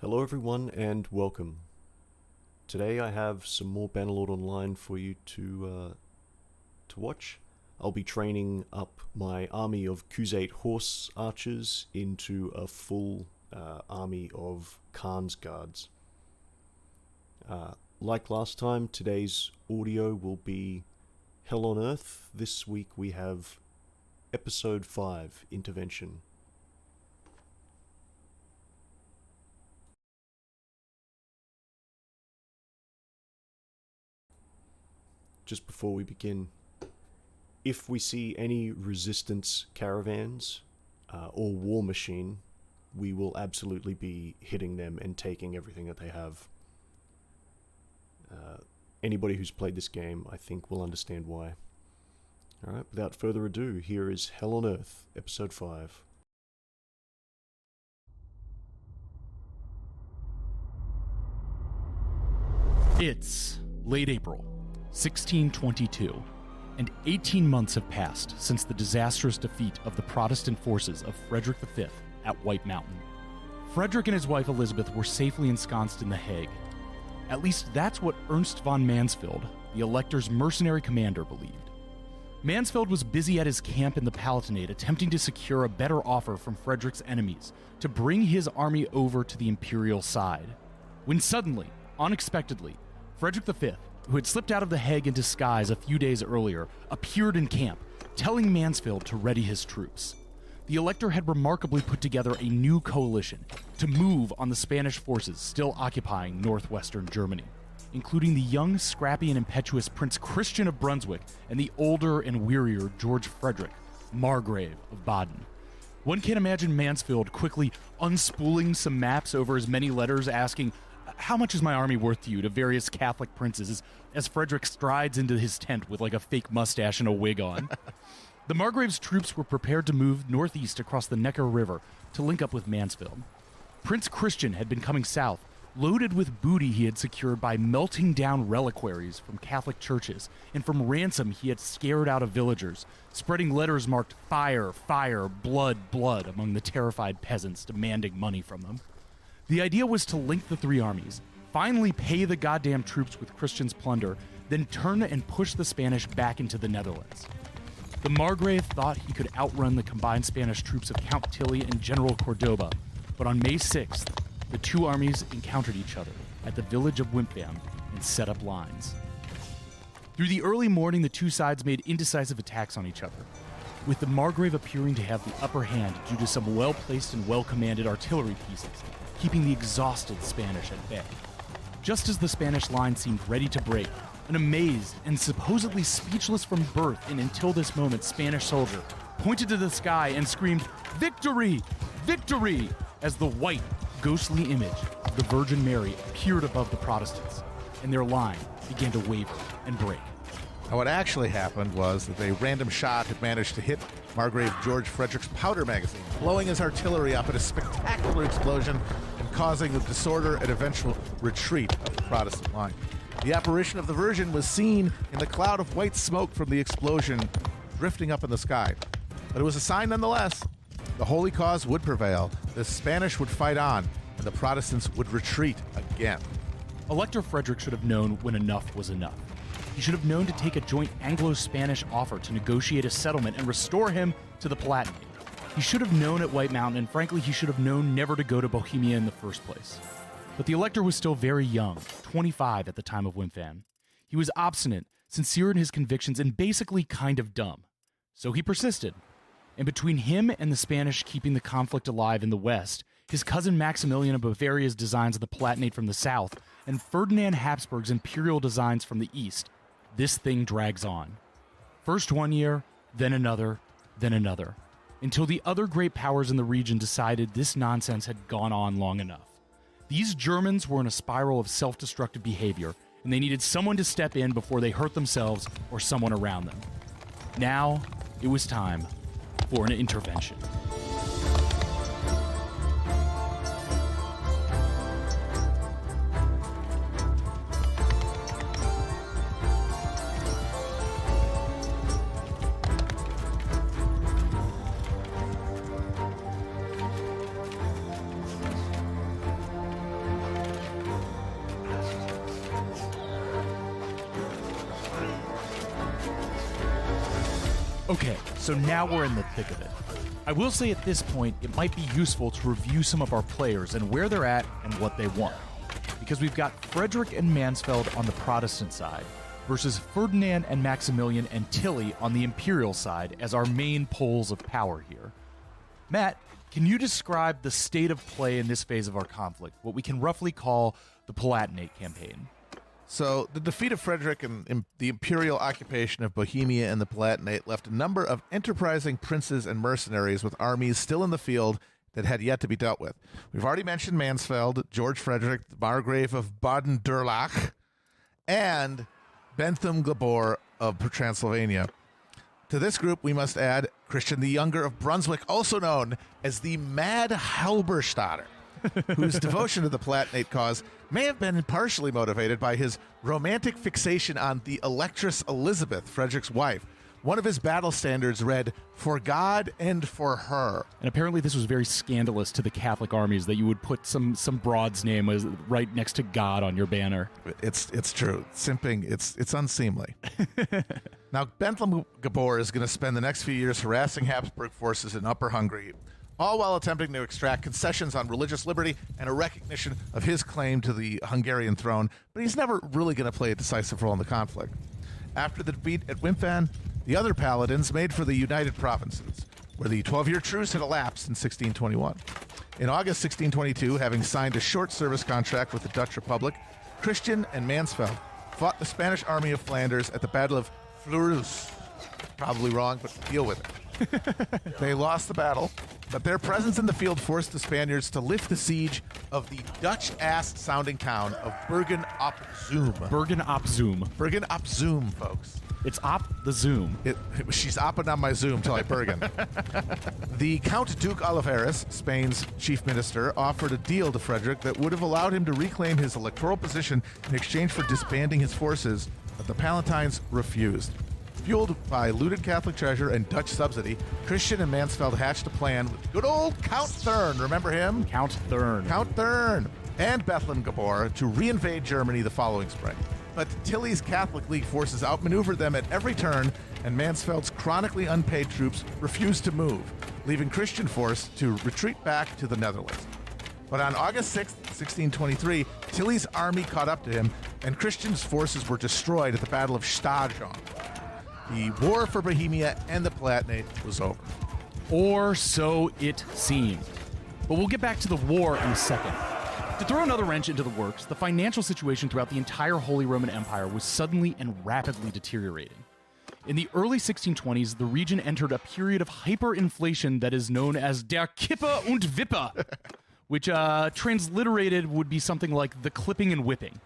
Hello everyone and welcome. Today I have some more Bannerlord Online for you to watch. I'll be training up my army of Khuzait horse archers into a full army of Khan's guards. Like last time, today's audio will be Hell on Earth. This week we have Episode 5, Intervention. Just before we begin, if we see any resistance caravans or war machine, we will absolutely be hitting them and taking everything that they have. Anybody who's played this game, I think, will understand why. Alright, without further ado, here is Hell on Earth, Episode 5. It's late April, 1622, and 18 months have passed since the disastrous defeat of the Protestant forces of Frederick V at White Mountain. Frederick and his wife Elizabeth were safely ensconced in The Hague. At least that's what Ernst von Mansfeld, the Elector's mercenary commander, believed. Mansfeld was busy at his camp in the Palatinate attempting to secure a better offer from Frederick's enemies to bring his army over to the imperial side, when suddenly, unexpectedly, Frederick V, who had slipped out of The Hague in disguise a few days earlier, appeared in camp, telling Mansfeld to ready his troops. The Elector had remarkably put together a new coalition to move on the Spanish forces still occupying northwestern Germany, including the young, scrappy, and impetuous Prince Christian of Brunswick and the older and wearier George Frederick, Margrave of Baden. One can imagine Mansfeld quickly unspooling some maps over his many letters asking, "How much is my army worth to you?" to various Catholic princes as Frederick strides into his tent with like a fake mustache and a wig on. The Margrave's troops were prepared to move northeast across the Neckar River to link up with Mansfeld. Prince Christian had been coming south, loaded with booty he had secured by melting down reliquaries from Catholic churches, and from ransom he had scared out of villagers, spreading letters marked "Fire, Fire, Blood, Blood" among the terrified peasants demanding money from them. The idea was to link the three armies, finally pay the goddamn troops with Christian's plunder, then turn and push the Spanish back into the Netherlands. The Margrave thought he could outrun the combined Spanish troops of Count Tilly and General Cordoba, but on May 6th, the two armies encountered each other at the village of Wimpfam and set up lines. Through the early morning, the two sides made indecisive attacks on each other, with the Margrave appearing to have the upper hand due to some well-placed and well-commanded artillery pieces, keeping the exhausted Spanish at bay. Just as the Spanish line seemed ready to break, an amazed and supposedly speechless from birth and until this moment Spanish soldier pointed to the sky and screamed, "Victory! Victory!" as the white, ghostly image of the Virgin Mary appeared above the Protestants, and their line began to waver and break. Now, what actually happened was that a random shot had managed to hit Margrave George Frederick's powder magazine, blowing his artillery up in a spectacular explosion and causing the disorder and eventual retreat of the Protestant line. The apparition of the Virgin was seen in the cloud of white smoke from the explosion drifting up in the sky. But it was a sign nonetheless. The holy cause would prevail, the Spanish would fight on, and the Protestants would retreat again. Elector Frederick should have known when enough was enough. He should have known to take a joint Anglo-Spanish offer to negotiate a settlement and restore him to the Palatinate. He should have known at White Mountain, and frankly, he should have known never to go to Bohemia in the first place. But the Elector was still very young, 25 at the time of Wimpfam. He was obstinate, sincere in his convictions, and basically kind of dumb. So he persisted. And between him and the Spanish keeping the conflict alive in the west, his cousin Maximilian of Bavaria's designs of the Palatinate from the south, and Ferdinand Habsburg's imperial designs from the east, this thing drags on. First one year, then another, until the other great powers in the region decided this nonsense had gone on long enough. These Germans were in a spiral of self-destructive behavior, and they needed someone to step in before they hurt themselves or someone around them. Now, it was time for an intervention. Okay, so now we're in the thick of it. I will say at this point, it might be useful to review some of our players and where they're at and what they want. Because we've got Frederick and Mansfeld on the Protestant side versus Ferdinand and Maximilian and Tilly on the Imperial side as our main poles of power here. Matt, can you describe the state of play in this phase of our conflict, what we can roughly call the Palatinate campaign? So, the defeat of Frederick and the imperial occupation of Bohemia and the Palatinate left a number of enterprising princes and mercenaries with armies still in the field that had yet to be dealt with. We've already mentioned Mansfeld, George Frederick, the Margrave of Baden-Durlach, and Bentham Gabor of Transylvania. To this group, we must add Christian the Younger of Brunswick, also known as the Mad Halberstadt, whose devotion to the Palatinate cause may have been partially motivated by his romantic fixation on the Electress Elizabeth, Frederick's wife. One of his battle standards read, "For God and for her." And apparently this was very scandalous to the Catholic armies that you would put some broad's name as right next to God on your banner. It's true. Simping, it's unseemly. Now, Bentham Gabor is going to spend the next few years harassing Habsburg forces in Upper Hungary, all while attempting to extract concessions on religious liberty and a recognition of his claim to the Hungarian throne, but he's never really going to play a decisive role in the conflict. After the defeat at Wimpfen, the other paladins made for the United Provinces, where the 12-year truce had elapsed in 1621. In August 1622, having signed a short service contract with the Dutch Republic, Christian and Mansfeld fought the Spanish army of Flanders at the Battle of Fleurus. Probably wrong, but deal with it. They lost the battle, but their presence in the field forced the Spaniards to lift the siege of the Dutch-ass-sounding town of Bergen op Zoom. Bergen op Zoom. Bergen op Zoom, folks. It's op the Zoom. She's opping on my Zoom till I Bergen. The Count Duke Olivares, Spain's chief minister, offered a deal to Frederick that would have allowed him to reclaim his electoral position in exchange for disbanding his forces, but the Palatines refused. Fueled by looted Catholic treasure and Dutch subsidy, Christian and Mansfeld hatched a plan with good old Count Thurn, remember him? Count Thurn. Count Thurn, and Bethlen Gabor to reinvade Germany the following spring. But Tilly's Catholic League forces outmaneuvered them at every turn, and Mansfeld's chronically unpaid troops refused to move, leaving Christian force to retreat back to the Netherlands. But on August 6, 1623, Tilly's army caught up to him, and Christian's forces were destroyed at the Battle of Stadion. The war for Bohemia and the Palatinate was over. Or so it seemed. But we'll get back to the war in a second. To throw another wrench into the works, the financial situation throughout the entire Holy Roman Empire was suddenly and rapidly deteriorating. In the early 1620s, the region entered a period of hyperinflation that is known as der Kippe und Wippe, which transliterated would be something like the clipping and whipping.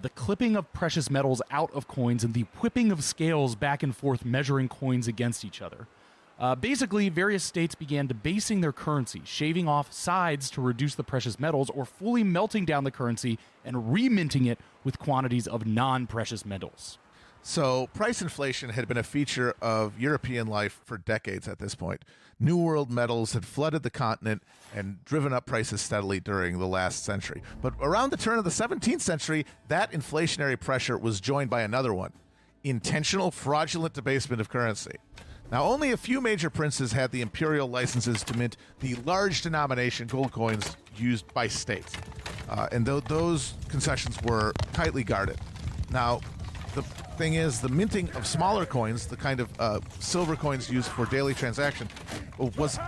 The clipping of precious metals out of coins and the whipping of scales back and forth measuring coins against each other. Basically, various states began debasing their currency, shaving off sides to reduce the precious metals, or fully melting down the currency and reminting it with quantities of non-precious metals. So, price inflation had been a feature of European life for decades at this point. New World metals had flooded the continent and driven up prices steadily during the last century. But around the turn of the 17th century, that inflationary pressure was joined by another one: intentional fraudulent debasement of currency. Now, only a few major princes had the imperial licenses to mint the large denomination gold coins used by states. And those concessions were tightly guarded. Now, the thing is, the minting of smaller coins, the kind of silver coins used for daily transaction, was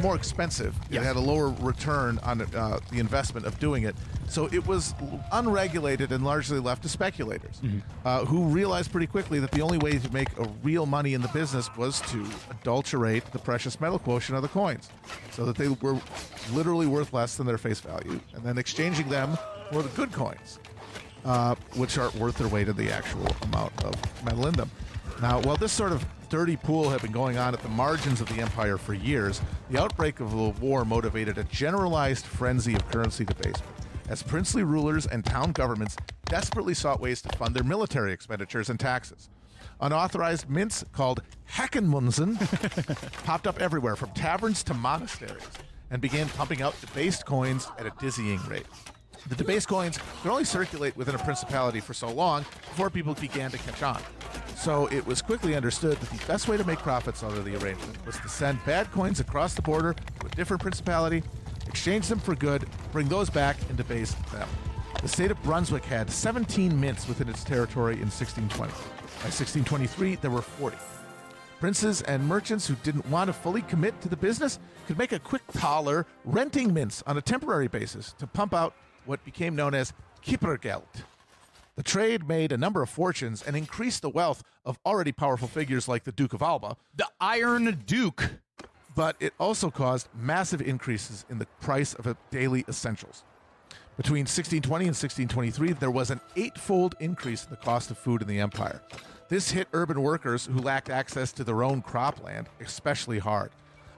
more expensive. Yes. It had a lower return on the investment of doing it. So it was unregulated and largely left to speculators, who realized pretty quickly that the only way to make a real money in the business was to adulterate the precious metal quotient of the coins, so that they were literally worth less than their face value, and then exchanging them for the good coins, which are worth their weight in the actual amount of metal in them. Now, while this sort of dirty pool had been going on at the margins of the empire for years, the outbreak of the war motivated a generalized frenzy of currency debasement, as princely rulers and town governments desperately sought ways to fund their military expenditures and taxes. Unauthorized mints called Heckenmunzen popped up everywhere, from taverns to monasteries, and began pumping out debased coins at a dizzying rate. The debased coins could only circulate within a principality for so long before people began to catch on. So it was quickly understood that the best way to make profits out of the arrangement was to send bad coins across the border to a different principality, exchange them for good, bring those back, and debase them. The state of Brunswick had 17 mints within its territory in 1620. By 1623, there were 40. Princes and merchants who didn't want to fully commit to the business could make a quick dollar renting mints on a temporary basis to pump out what became known as Kippergeld. The trade made a number of fortunes and increased the wealth of already powerful figures like the Duke of Alba. The Iron Duke. But it also caused massive increases in the price of daily essentials. Between 1620 and 1623, there was an 8-fold increase in the cost of food in the empire. This hit urban workers who lacked access to their own cropland especially hard.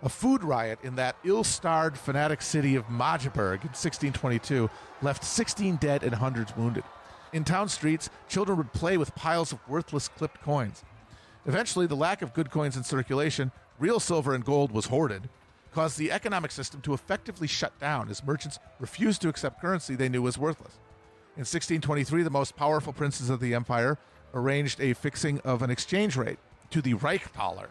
A food riot in that ill-starred fanatic city of Magdeburg in 1622 left 16 dead and hundreds wounded. In town streets, children would play with piles of worthless clipped coins. Eventually, the lack of good coins in circulation, real silver and gold was hoarded, caused the economic system to effectively shut down as merchants refused to accept currency they knew was worthless. In 1623, the most powerful princes of the empire arranged a fixing of an exchange rate to the Reichstaler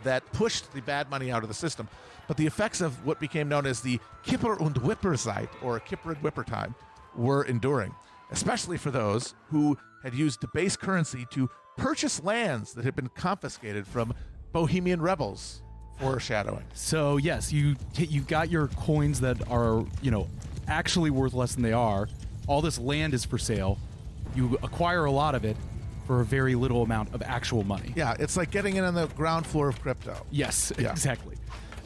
that pushed the bad money out of the system. But the effects of what became known as the Kipper- und Wipperzeit, or Kipper and Whipper time, were enduring, especially for those who had used debased currency to purchase lands that had been confiscated from Bohemian rebels. Foreshadowing. So yes, you've got your coins that are, actually worth less than they are. All this land is for sale. You acquire a lot of it for a very little amount of actual money. Yeah, it's like getting in on the ground floor of crypto. Yes, yeah. Exactly.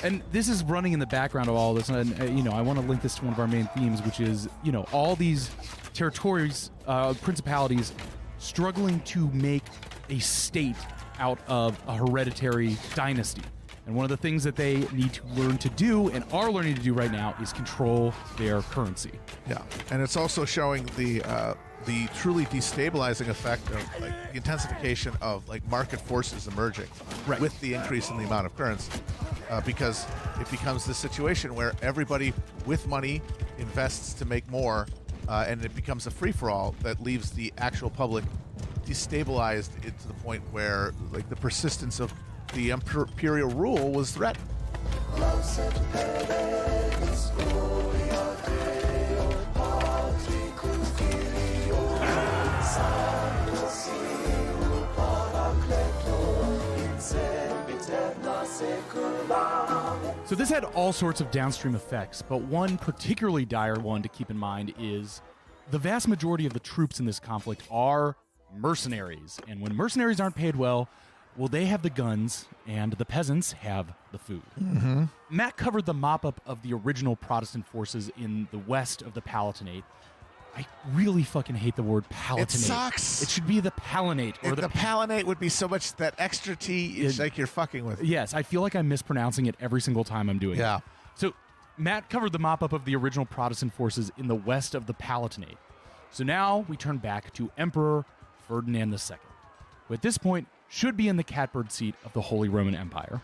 And this is running in the background of all this, and I want to link this to one of our main themes, which is, all these territories, principalities, struggling to make a state out of a hereditary dynasty. And one of the things that they need to learn to do, and are learning to do right now, is control their currency. Yeah, and it's also showing the truly destabilizing effect of the intensification of market forces emerging with the increase in the amount of currency, because it becomes this situation where everybody with money invests to make more, and it becomes a free-for-all that leaves the actual public destabilized to the point where the persistence of the imperial rule was threatened. So this had all sorts of downstream effects, but one particularly dire one to keep in mind is the vast majority of the troops in this conflict are mercenaries. And when mercenaries aren't paid well, they have the guns, and the peasants have the food. Mm-hmm. Matt covered the mop-up of the original Protestant forces in the west of the Palatinate. I really fucking hate the word Palatinate. It sucks. It should be the Palinate. Or the Palinate would be so much that extra T is like you're fucking with. Yes, I feel like I'm mispronouncing it every single time I'm doing it. So Matt covered the mop-up of the original Protestant forces in the west of the Palatinate. So now we turn back to Emperor Ferdinand II, who at this point should be in the catbird seat of the Holy Roman Empire.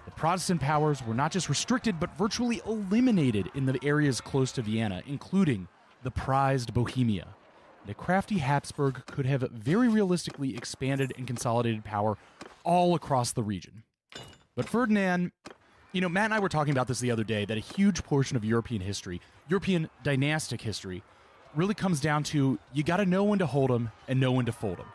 The Protestant powers were not just restricted, but virtually eliminated in the areas close to Vienna, including the prized Bohemia. And a crafty Habsburg could have very realistically expanded and consolidated power all across the region. But Ferdinand, Matt and I were talking about this the other day, that a huge portion of European history, European dynastic history, really comes down to you got to know when to hold them and know when to fold them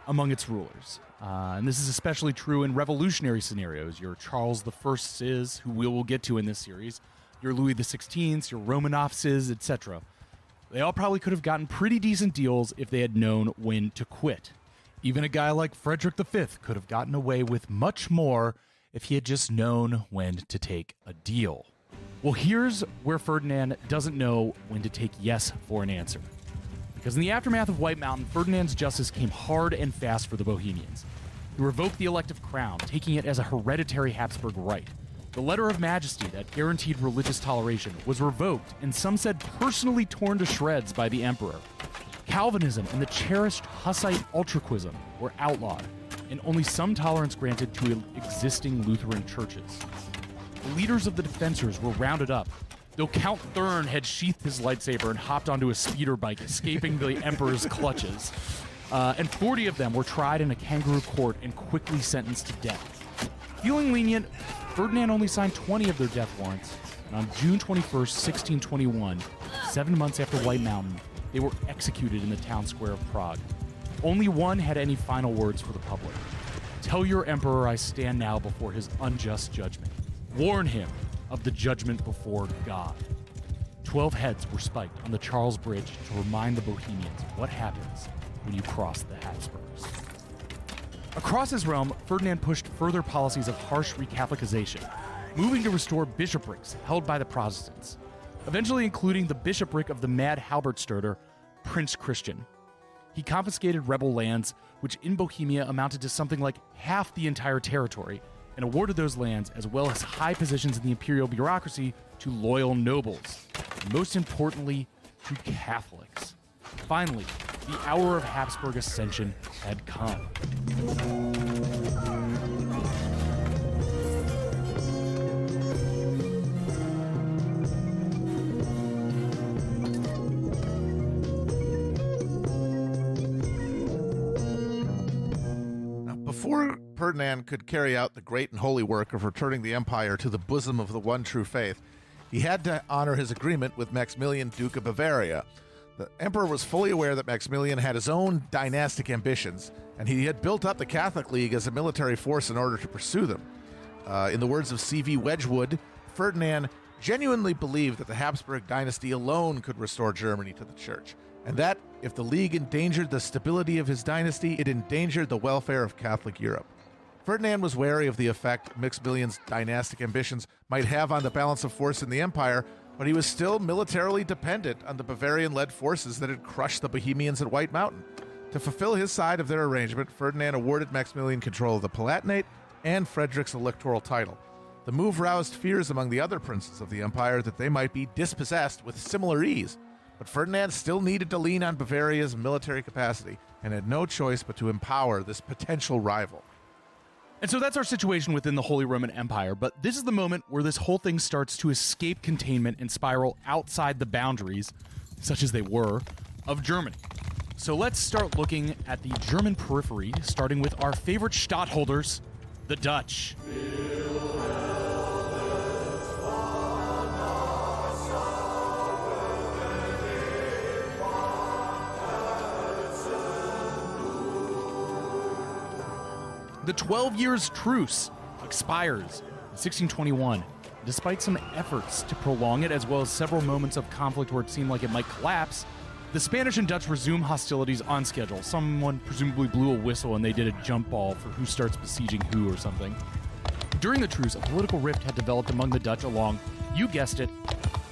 among its rulers. And this is especially true in revolutionary scenarios. Your Charles I's, who we will get to in this series, your Louis XVI's, your Romanovs', etc. They all probably could have gotten pretty decent deals if they had known when to quit. Even a guy like Frederick V could have gotten away with much more if he had just known when to take a deal. Well, here's where Ferdinand doesn't know when to take yes for an answer. Because in the aftermath of White Mountain, Ferdinand's justice came hard and fast for the Bohemians. He revoked the elective crown, taking it as a hereditary Habsburg right. The letter of majesty that guaranteed religious toleration was revoked, and some said personally torn to shreds by the emperor. Calvinism and the cherished Hussite ultraquism were outlawed, and only some tolerance granted to existing Lutheran churches. The leaders of the defensors were rounded up, though Count Thurn had sheathed his lightsaber and hopped onto a speeder bike, escaping the emperor's clutches. and 40 of them were tried in a kangaroo court and quickly sentenced to death. Feeling lenient, Ferdinand only signed 20 of their death warrants, and on June 21st, 1621, 7 months after White Mountain, they were executed in the town square of Prague. Only one had any final words for the public. Tell your emperor I stand now before his unjust judgment. Warn him of the judgment before God. 12 heads were spiked on the Charles Bridge to remind the Bohemians what happens when you cross the Habsburgs. Across his realm, Ferdinand pushed further policies of harsh recatholicization, moving to restore bishoprics held by the Protestants, eventually including the bishopric of the Mad Halbertstorter, Prince Christian. He confiscated rebel lands, which in Bohemia amounted to something like half the entire territory, and awarded those lands, as well as high positions in the imperial bureaucracy, to loyal nobles, and most importantly, to Catholics. Finally, the hour of Habsburg ascension had come. Before Ferdinand could carry out the great and holy work of returning the empire to the bosom of the one true faith, he had to honor his agreement with Maximilian, Duke of Bavaria. The emperor was fully aware that Maximilian had his own dynastic ambitions, and he had built up the Catholic League as a military force in order to pursue them. In the words of C.V. Wedgwood, Ferdinand genuinely believed that the Habsburg dynasty alone could restore Germany to the church, and that if the League endangered the stability of his dynasty, it endangered the welfare of Catholic Europe. Ferdinand was wary of the effect Maximilian's dynastic ambitions might have on the balance of force in the empire, but he was still militarily dependent on the Bavarian-led forces that had crushed the Bohemians at White Mountain. To fulfill his side of their arrangement, Ferdinand awarded Maximilian control of the Palatinate and Frederick's electoral title. The move roused fears among the other princes of the empire that they might be dispossessed with similar ease. But Ferdinand still needed to lean on Bavaria's military capacity and had no choice but to empower this potential rival. And so that's our situation within the Holy Roman Empire, but this is the moment where this whole thing starts to escape containment and spiral outside the boundaries, such as they were, of Germany. So let's start looking at the German periphery, starting with our favorite stadtholders, the Dutch. The 12 years truce expires in 1621. Despite some efforts to prolong it, as well as several moments of conflict where it seemed like it might collapse, the Spanish and Dutch resume hostilities on schedule. Someone presumably blew a whistle and they did a jump ball for who starts besieging who or something. During the truce, a political rift had developed among the Dutch along, you guessed it,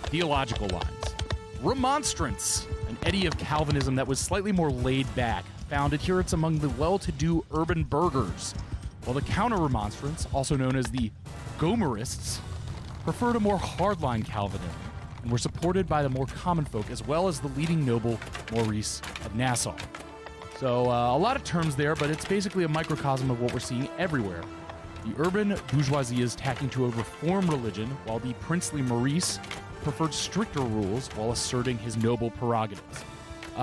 theological lines. Remonstrance, an eddy of Calvinism that was slightly more laid back, found adherents among the well-to-do urban burghers, while the counter-remonstrants, also known as the Gomerists, preferred a more hardline Calvinism and were supported by the more common folk as well as the leading noble Maurice of Nassau. So a lot of terms there, but it's basically a microcosm of what we're seeing everywhere. The urban bourgeoisie is tacking to a reform religion, while the princely Maurice preferred stricter rules while asserting his noble prerogatives.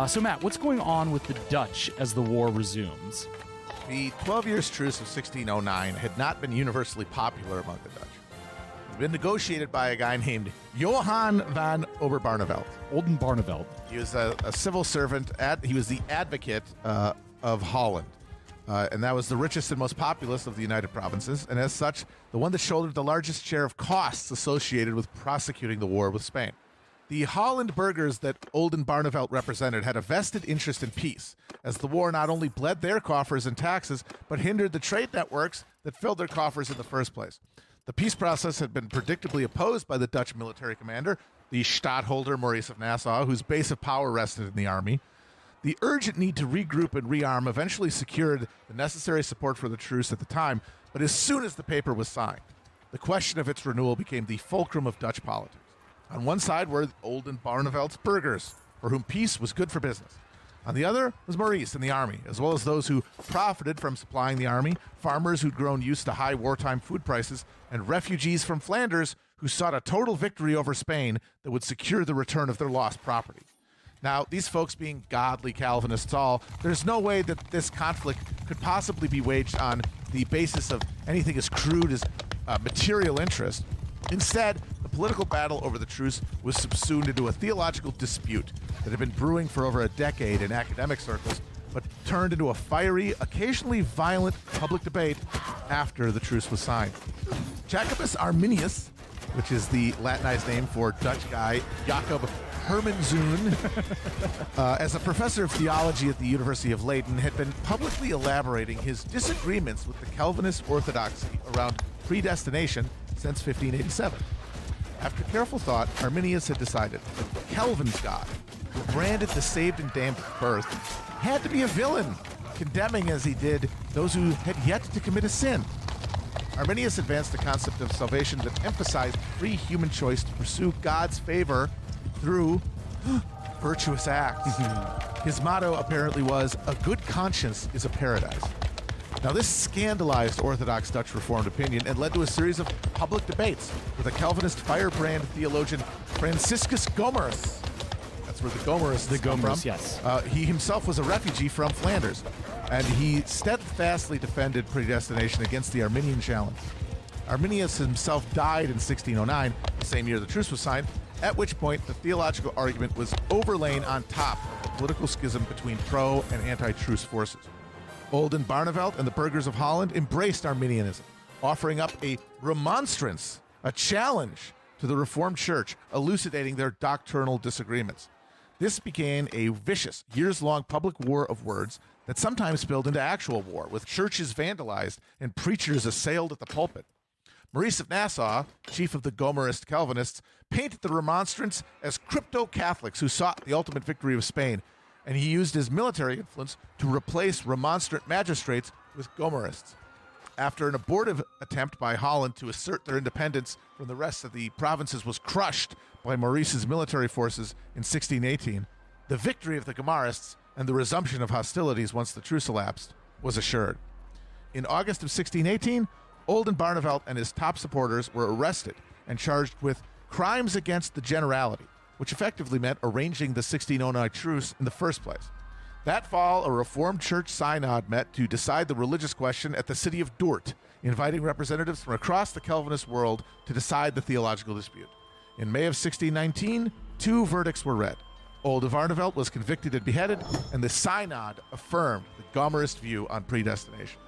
So Matt, what's going on with the Dutch as the war resumes? The 12 Years' Truce of 1609 had not been universally popular among the Dutch. It had been negotiated by a guy named Johan van Oldenbarnevelt. Oldenbarnevelt. He was a civil servant. He was the advocate of Holland. And that was the richest and most populous of the United Provinces, and as such, the one that shouldered the largest share of costs associated with prosecuting the war with Spain. The Holland burghers that Oldenbarnevelt represented had a vested interest in peace, as the war not only bled their coffers in taxes, but hindered the trade networks that filled their coffers in the first place. The peace process had been predictably opposed by the Dutch military commander, the Stadtholder Maurice of Nassau, whose base of power rested in the army. The urgent need to regroup and rearm eventually secured the necessary support for the truce at the time, but as soon as the paper was signed, the question of its renewal became the fulcrum of Dutch politics. On one side were Oldenbarnevelt's burghers, for whom peace was good for business. On the other was Maurice and the army, as well as those who profited from supplying the army, farmers who'd grown used to high wartime food prices, and refugees from Flanders who sought a total victory over Spain that would secure the return of their lost property. Now, these folks being godly Calvinists all, there's no way that this conflict could possibly be waged on the basis of anything as crude as material interest. Instead, the political battle over the truce was subsumed into a theological dispute that had been brewing for over a decade in academic circles, but turned into a fiery, occasionally violent public debate after the truce was signed. Jacobus Arminius, which is the Latinized name for Dutch guy Jacob Hermanzoon, as a professor of theology at the University of Leiden, had been publicly elaborating his disagreements with the Calvinist orthodoxy around predestination since 1587. After careful thought, Arminius had decided that Calvin's God, who branded the saved and damned at birth, had to be a villain, condemning as he did those who had yet to commit a sin. Arminius advanced the concept of salvation that emphasized free human choice to pursue God's favor through virtuous acts. His motto apparently was, "A good conscience is a paradise." Now, this scandalized Orthodox Dutch Reformed opinion and led to a series of public debates with a Calvinist firebrand theologian, Franciscus Gomarus. That's where the Gomarists come from. Yes. He himself was a refugee from Flanders, and he steadfastly defended predestination against the Arminian challenge. Arminius himself died in 1609, the same year the truce was signed, at which point the theological argument was overlain on top of the political schism between pro- and anti-truce forces. Oldenbarnevelt and the burghers of Holland embraced Arminianism, offering up a remonstrance, a challenge to the Reformed Church, elucidating their doctrinal disagreements. This became a vicious, years-long public war of words that sometimes spilled into actual war, with churches vandalized and preachers assailed at the pulpit. Maurice of Nassau, chief of the Gomarist Calvinists, painted the remonstrants as crypto-Catholics who sought the ultimate victory of Spain, and he used his military influence to replace remonstrant magistrates with Gomarists. After an abortive attempt by Holland to assert their independence from the rest of the provinces was crushed by Maurice's military forces in 1618, the victory of the Gomarists and the resumption of hostilities once the truce elapsed was assured. In August of 1618, Oldenbarnevelt and his top supporters were arrested and charged with crimes against the generality, which effectively meant arranging the 1609 truce in the first place. That fall, a Reformed Church synod met to decide the religious question at the city of Dort, inviting representatives from across the Calvinist world to decide the theological dispute. In May of 1619, two verdicts were read. Oldenbarnevelt was convicted and beheaded, and the synod affirmed the Gomarist view on predestination.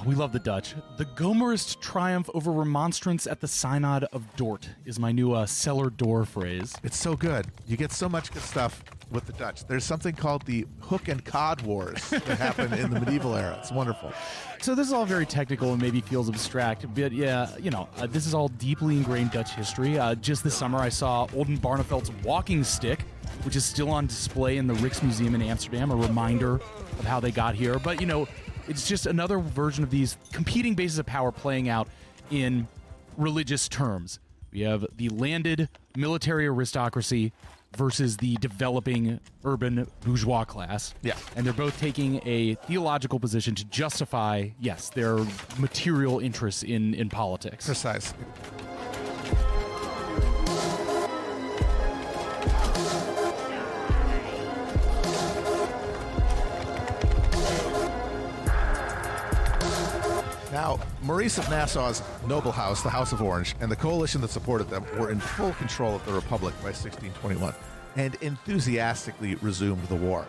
We love the Dutch. The Gomarist triumph over remonstrance at the Synod of Dort is my new cellar door phrase. It's so good. You get so much good stuff with the Dutch. There's something called the hook and cod wars that happened in the medieval era. It's wonderful. So this is all very technical and maybe feels abstract, but yeah, this is all deeply ingrained Dutch history. Just this summer, I saw Oldenbarnevelt's walking stick, which is still on display in the Rijksmuseum in Amsterdam, a reminder of how they got here. But, it's just another version of these competing bases of power playing out in religious terms. We have the landed military aristocracy versus the developing urban bourgeois class. Yeah. And they're both taking a theological position to justify, yes, their material interests in politics. Precisely. Now, Maurice of Nassau's noble house, the House of Orange, and the coalition that supported them were in full control of the Republic by 1621 and enthusiastically resumed the war.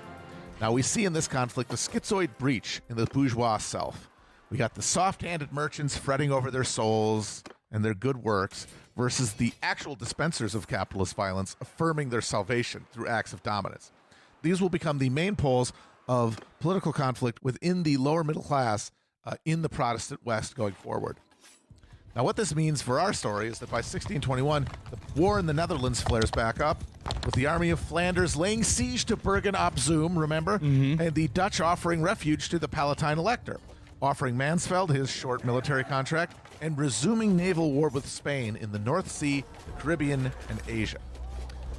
Now, we see in this conflict a schizoid breach in the bourgeois self. We got the soft-handed merchants fretting over their souls and their good works versus the actual dispensers of capitalist violence affirming their salvation through acts of dominance. These will become the main poles of political conflict within the lower middle class in the Protestant West going forward. Now, what this means for our story is that by 1621, the war in the Netherlands flares back up, with the army of Flanders laying siege to Bergen-op-Zoom, remember? And the Dutch offering refuge to the Palatine Elector, offering Mansfeld his short military contract, and resuming naval war with Spain in the North Sea, the Caribbean, and Asia.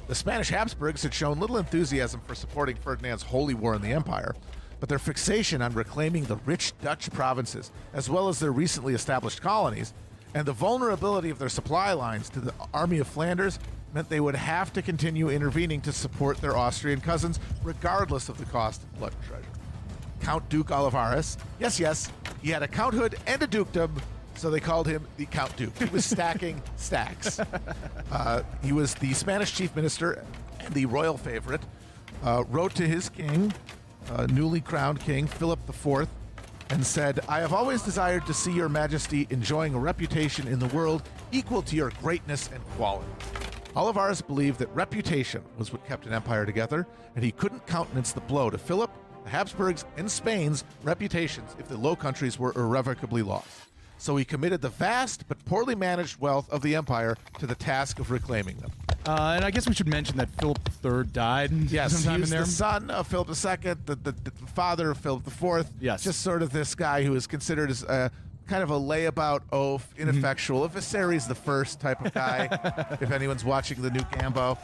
The Spanish Habsburgs had shown little enthusiasm for supporting Ferdinand's holy war in the empire, but their fixation on reclaiming the rich Dutch provinces, as well as their recently established colonies, and the vulnerability of their supply lines to the Army of Flanders, meant they would have to continue intervening to support their Austrian cousins, regardless of the cost of blood and treasure. Count Duke Olivares, yes, he had a counthood and a dukedom, so they called him the Count Duke. He was stacking stacks. He was the Spanish chief minister and the royal favorite, wrote to his king, newly crowned king, Philip IV, and said, "I have always desired to see your majesty enjoying a reputation in the world equal to your greatness and quality." Olivares believed that reputation was what kept an empire together, and he couldn't countenance the blow to Philip, the Habsburgs, and Spain's reputations if the Low Countries were irrevocably lost. So he committed the vast but poorly managed wealth of the empire to the task of reclaiming them. And I guess we should mention that Philip III died sometime he was in there. the son of Philip II, the father of Philip IV. Yes. Just sort of this guy who is considered as a kind of a layabout oaf, ineffectual, a Viserys the First type of guy, if anyone's watching the new Gambo.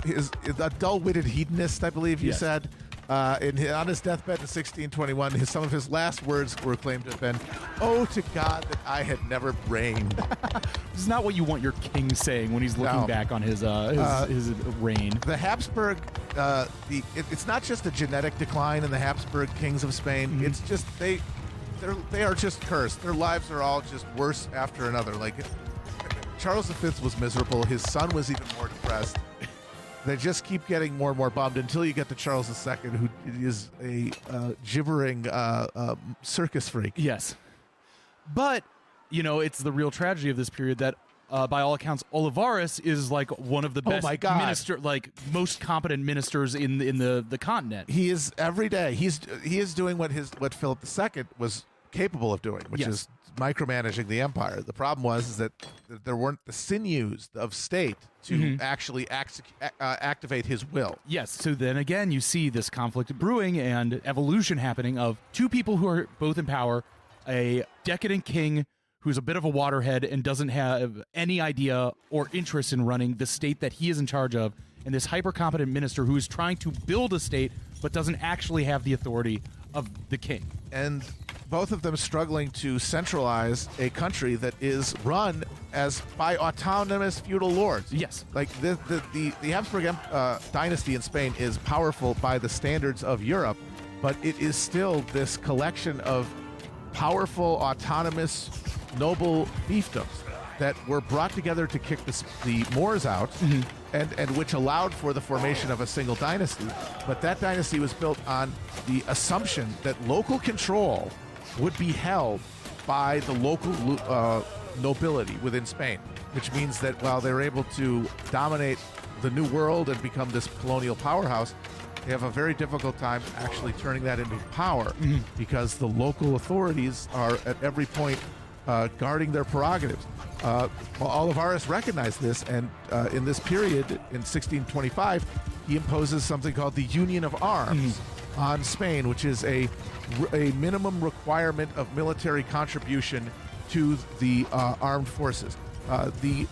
His a dull-witted hedonist, I believe you Yes. said. On his deathbed in 1621, some of his last words were claimed to have been, "Oh, to God that I had never reigned." This is not what you want your king saying when he's looking No. back on his reign. The Habsburg, it's not just a genetic decline in the Habsburg kings of Spain. It's just they are just cursed. Their lives are all just worse after another. Like Charles V was miserable. His son was even more depressed. They just keep getting more and more bummed until you get to Charles II, who is a gibbering circus freak. Yes. But, it's the real tragedy of this period that, by all accounts, Olivares is like one of the best my God. most competent ministers in the continent. He is every day. He is doing what Philip II was capable of doing, which Yes. is micromanaging the empire. The problem was that there weren't the sinews of state to actually activate his will. Yes, so then again, you see this conflict brewing and evolution happening of two people who are both in power, a decadent king who's a bit of a waterhead and doesn't have any idea or interest in running the state that he is in charge of, and this hyper-competent minister who is trying to build a state but doesn't actually have the authority of the king. And both of them struggling to centralize a country that is run as by autonomous feudal lords. Yes. Like the Habsburg dynasty in Spain is powerful by the standards of Europe, but it is still this collection of powerful, autonomous, noble fiefdoms that were brought together to kick the Moors out, and which allowed for the formation of a single dynasty. But that dynasty was built on the assumption that local control would be held by the local nobility within Spain, which means that while they're able to dominate the New World and become this colonial powerhouse, they have a very difficult time actually turning that into power because the local authorities are at every point guarding their prerogatives. Olivares recognized this, and in this period, in 1625, he imposes something called the Union of Arms on Spain, which is a minimum requirement of military contribution to the armed forces. The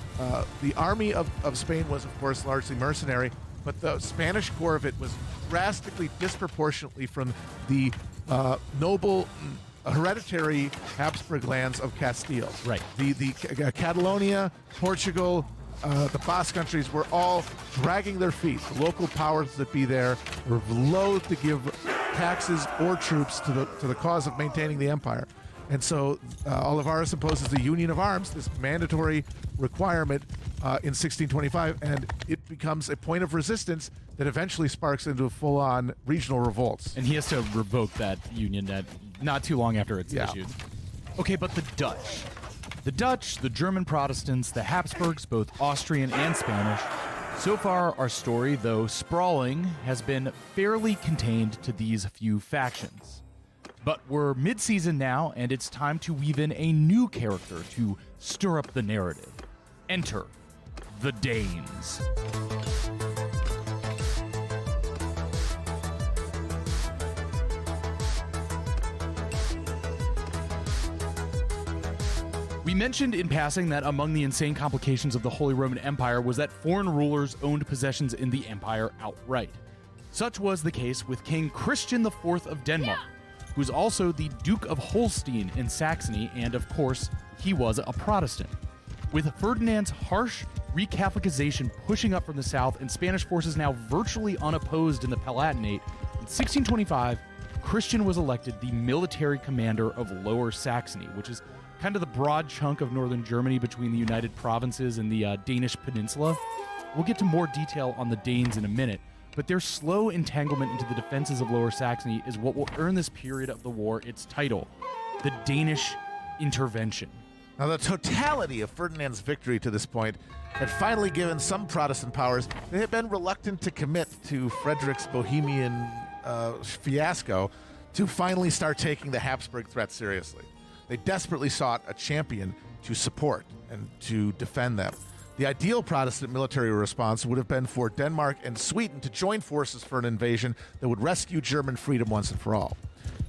army of Spain was, of course, largely mercenary, but the Spanish core of it was drastically disproportionately from the noble hereditary Habsburg lands of Castile. Right. The Catalonia, Portugal, the Basque countries were all dragging their feet. The local powers that be there were loath to give taxes or troops to the cause of maintaining the empire. And so Olivares imposes the Union of Arms, this mandatory requirement in 1625, and it becomes a point of resistance that eventually sparks into full-on regional revolts. And he has to revoke that union not too long after it's issued. Okay, but the Dutch. The Dutch, the German Protestants, the Habsburgs, both Austrian and Spanish. So far, our story, though sprawling, has been fairly contained to these few factions. But we're mid-season now, and it's time to weave in a new character to stir up the narrative. Enter the Danes. We mentioned in passing that among the insane complications of the Holy Roman Empire was that foreign rulers owned possessions in the empire outright. Such was the case with King Christian IV of Denmark, who's also the Duke of Holstein in Saxony, and of course, he was a Protestant. With Ferdinand's harsh recatholicization pushing up from the south and Spanish forces now virtually unopposed in the Palatinate, in 1625, Christian was elected the military commander of Lower Saxony, which is kind of the broad chunk of northern Germany between the United Provinces and the Danish peninsula. We'll get to more detail on the Danes in a minute, but their slow entanglement into the defenses of Lower Saxony is what will earn this period of the war its title, the Danish Intervention. Now, the totality of Ferdinand's victory to this point had finally given some Protestant powers that had been reluctant to commit to Frederick's Bohemian fiasco to finally start taking the Habsburg threat seriously. They desperately sought a champion to support and to defend them. The ideal Protestant military response would have been for Denmark and Sweden to join forces for an invasion that would rescue German freedom once and for all.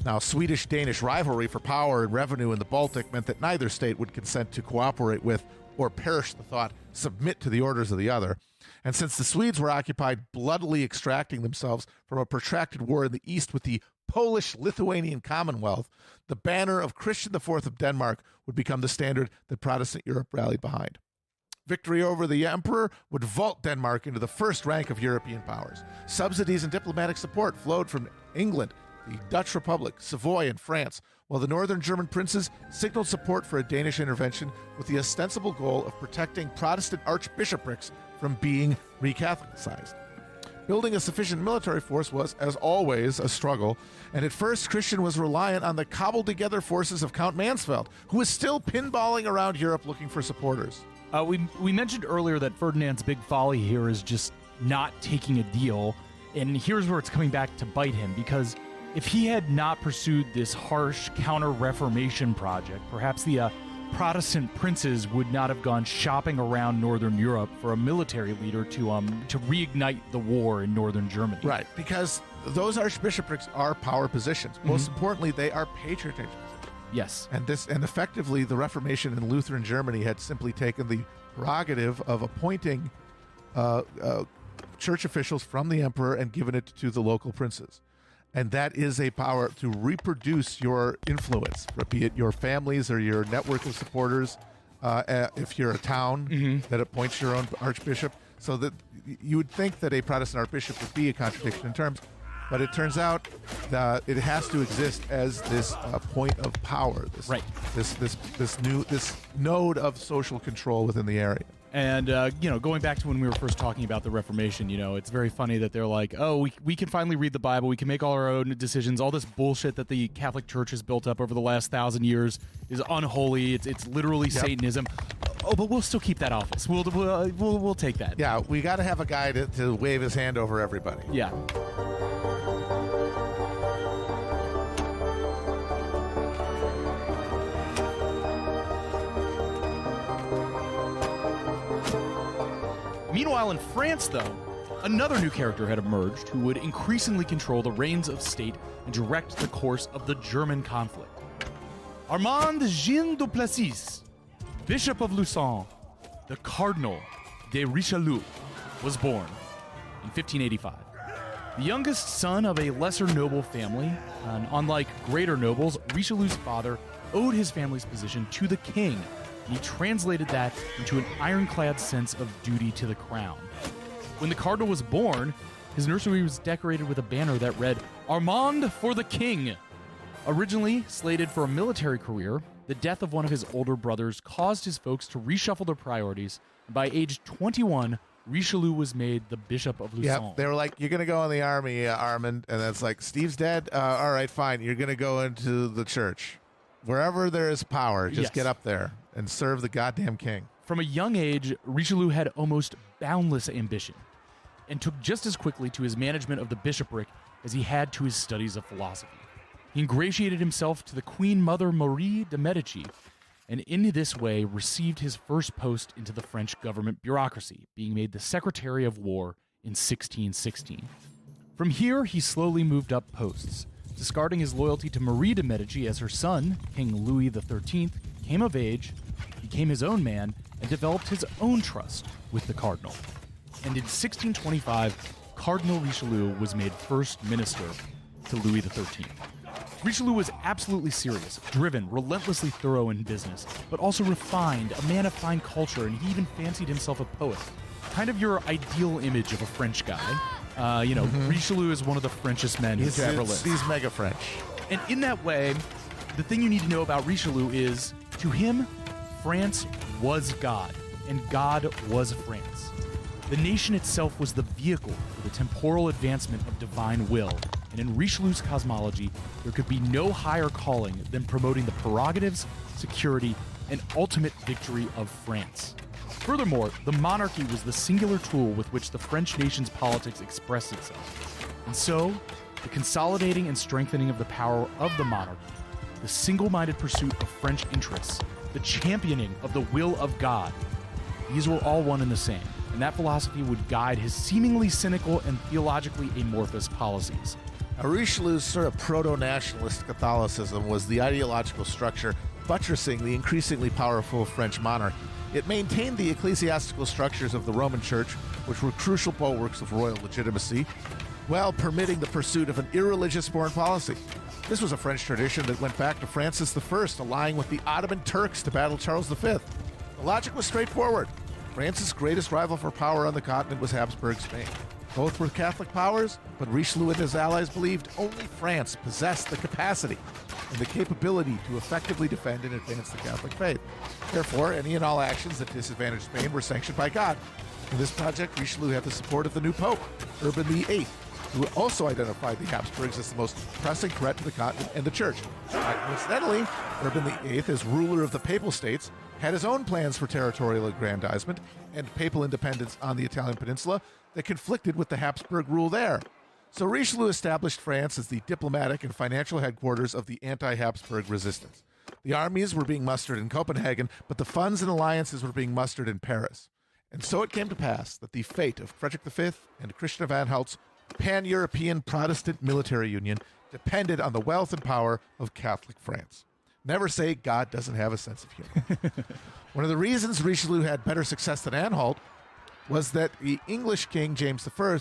Now, Swedish-Danish rivalry for power and revenue in the Baltic meant that neither state would consent to cooperate with, or perish the thought, submit to the orders of the other. And since the Swedes were occupied bloodily extracting themselves from a protracted war in the east with the Polish-Lithuanian Commonwealth, the banner of Christian IV of Denmark would become the standard that Protestant Europe rallied behind. Victory over the emperor would vault Denmark into the first rank of European powers. Subsidies and diplomatic support flowed from England, the Dutch Republic, Savoy, and France, while the northern German princes signaled support for a Danish intervention with the ostensible goal of protecting Protestant archbishoprics from being recatholicized. Building a sufficient military force was, as always, a struggle, and at first Christian was reliant on the cobbled-together forces of Count Mansfeld, who was still pinballing around Europe looking for supporters. We mentioned earlier that Ferdinand's big folly here is just not taking a deal, and here's where it's coming back to bite him, because if he had not pursued this harsh counter-reformation project, perhaps the Protestant princes would not have gone shopping around northern Europe for a military leader to reignite the war in northern Germany. Right, because those archbishoprics are power positions. Most importantly, they are patronage positions. Yes. And effectively, the Reformation in Lutheran Germany had simply taken the prerogative of appointing church officials from the emperor and given it to the local princes. And that is a power to reproduce your influence, be it your families or your network of supporters, if you're a town that appoints your own archbishop. So that you would think that a Protestant archbishop would be a contradiction in terms, but it turns out that it has to exist as this point of power, this node of social control within the area. And, going back to when we were first talking about the Reformation, it's very funny that they're like, oh, we can finally read the Bible. We can make all our own decisions. All this bullshit that the Catholic Church has built up over the last 1,000 years is unholy. It's literally Satanism. Oh, but we'll still keep that office. We'll take that. Yeah, we got to have a guy to wave his hand over everybody. Yeah. Meanwhile, in France, though, another new character had emerged who would increasingly control the reins of state and direct the course of the German conflict. Armand Jean du Plessis, Bishop of Luçon, the Cardinal de Richelieu, was born in 1585. The youngest son of a lesser noble family, and unlike greater nobles, Richelieu's father owed his family's position to the king, and he translated that into an ironclad sense of duty to the crown. When the cardinal was born, his nursery was decorated with a banner that read, "Armand for the King." Originally slated for a military career, the death of one of his older brothers caused his folks to reshuffle their priorities, and by age 21, Richelieu was made the Bishop of Luçon. Yeah, they were like, you're going to go in the army, Armand, and it's like, Steve's dead? All right, fine, you're going to go into the church. Wherever there is power, just get up there and serve the goddamn king. From a young age, Richelieu had almost boundless ambition and took just as quickly to his management of the bishopric as he had to his studies of philosophy. He ingratiated himself to the Queen Mother Marie de Medici, and in this way received his first post into the French government bureaucracy, being made the Secretary of War in 1616. From here, he slowly moved up posts, discarding his loyalty to Marie de Medici as her son, King Louis XIII, came of age, became his own man, and developed his own trust with the cardinal. And in 1625, Cardinal Richelieu was made first minister to Louis XIII. Richelieu was absolutely serious, driven, relentlessly thorough in business, but also refined, a man of fine culture, and he even fancied himself a poet. Kind of your ideal image of a French guy. Richelieu is one of the Frenchest men to ever live. He's mega French. And in that way, the thing you need to know about Richelieu is, to him, France was God, and God was France. The nation itself was the vehicle for the temporal advancement of divine will, and in Richelieu's cosmology, there could be no higher calling than promoting the prerogatives, security, and ultimate victory of France. Furthermore, the monarchy was the singular tool with which the French nation's politics expressed itself. And so, the consolidating and strengthening of the power of the monarchy, the single-minded pursuit of French interests, the championing of the will of God, these were all one and the same, and that philosophy would guide his seemingly cynical and theologically amorphous policies. Richelieu's sort of proto-nationalist Catholicism was the ideological structure buttressing the increasingly powerful French monarchy. It maintained the ecclesiastical structures of the Roman Church, which were crucial bulwarks of royal legitimacy, while permitting the pursuit of an irreligious foreign policy. This was a French tradition that went back to Francis I, allying with the Ottoman Turks to battle Charles V. The logic was straightforward. France's greatest rival for power on the continent was Habsburg Spain. Both were Catholic powers, but Richelieu and his allies believed only France possessed the capacity and the capability to effectively defend and advance the Catholic faith. Therefore, any and all actions that disadvantaged Spain were sanctioned by God. In this project, Richelieu had the support of the new Pope, Urban VIII, who also identified the Habsburgs as the most pressing threat to the continent and the Church. Coincidentally, Urban VIII, as ruler of the Papal States, had his own plans for territorial aggrandizement and papal independence on the Italian peninsula that conflicted with the Habsburg rule there. So Richelieu established France as the diplomatic and financial headquarters of the anti-Habsburg resistance. The armies were being mustered in Copenhagen, but the funds and alliances were being mustered in Paris. And so it came to pass that the fate of Frederick V and Christian of Anhalt's pan-European Protestant military union depended on the wealth and power of Catholic France. Never say God doesn't have a sense of humor. One of the reasons Richelieu had better success than Anhalt was that the English King James I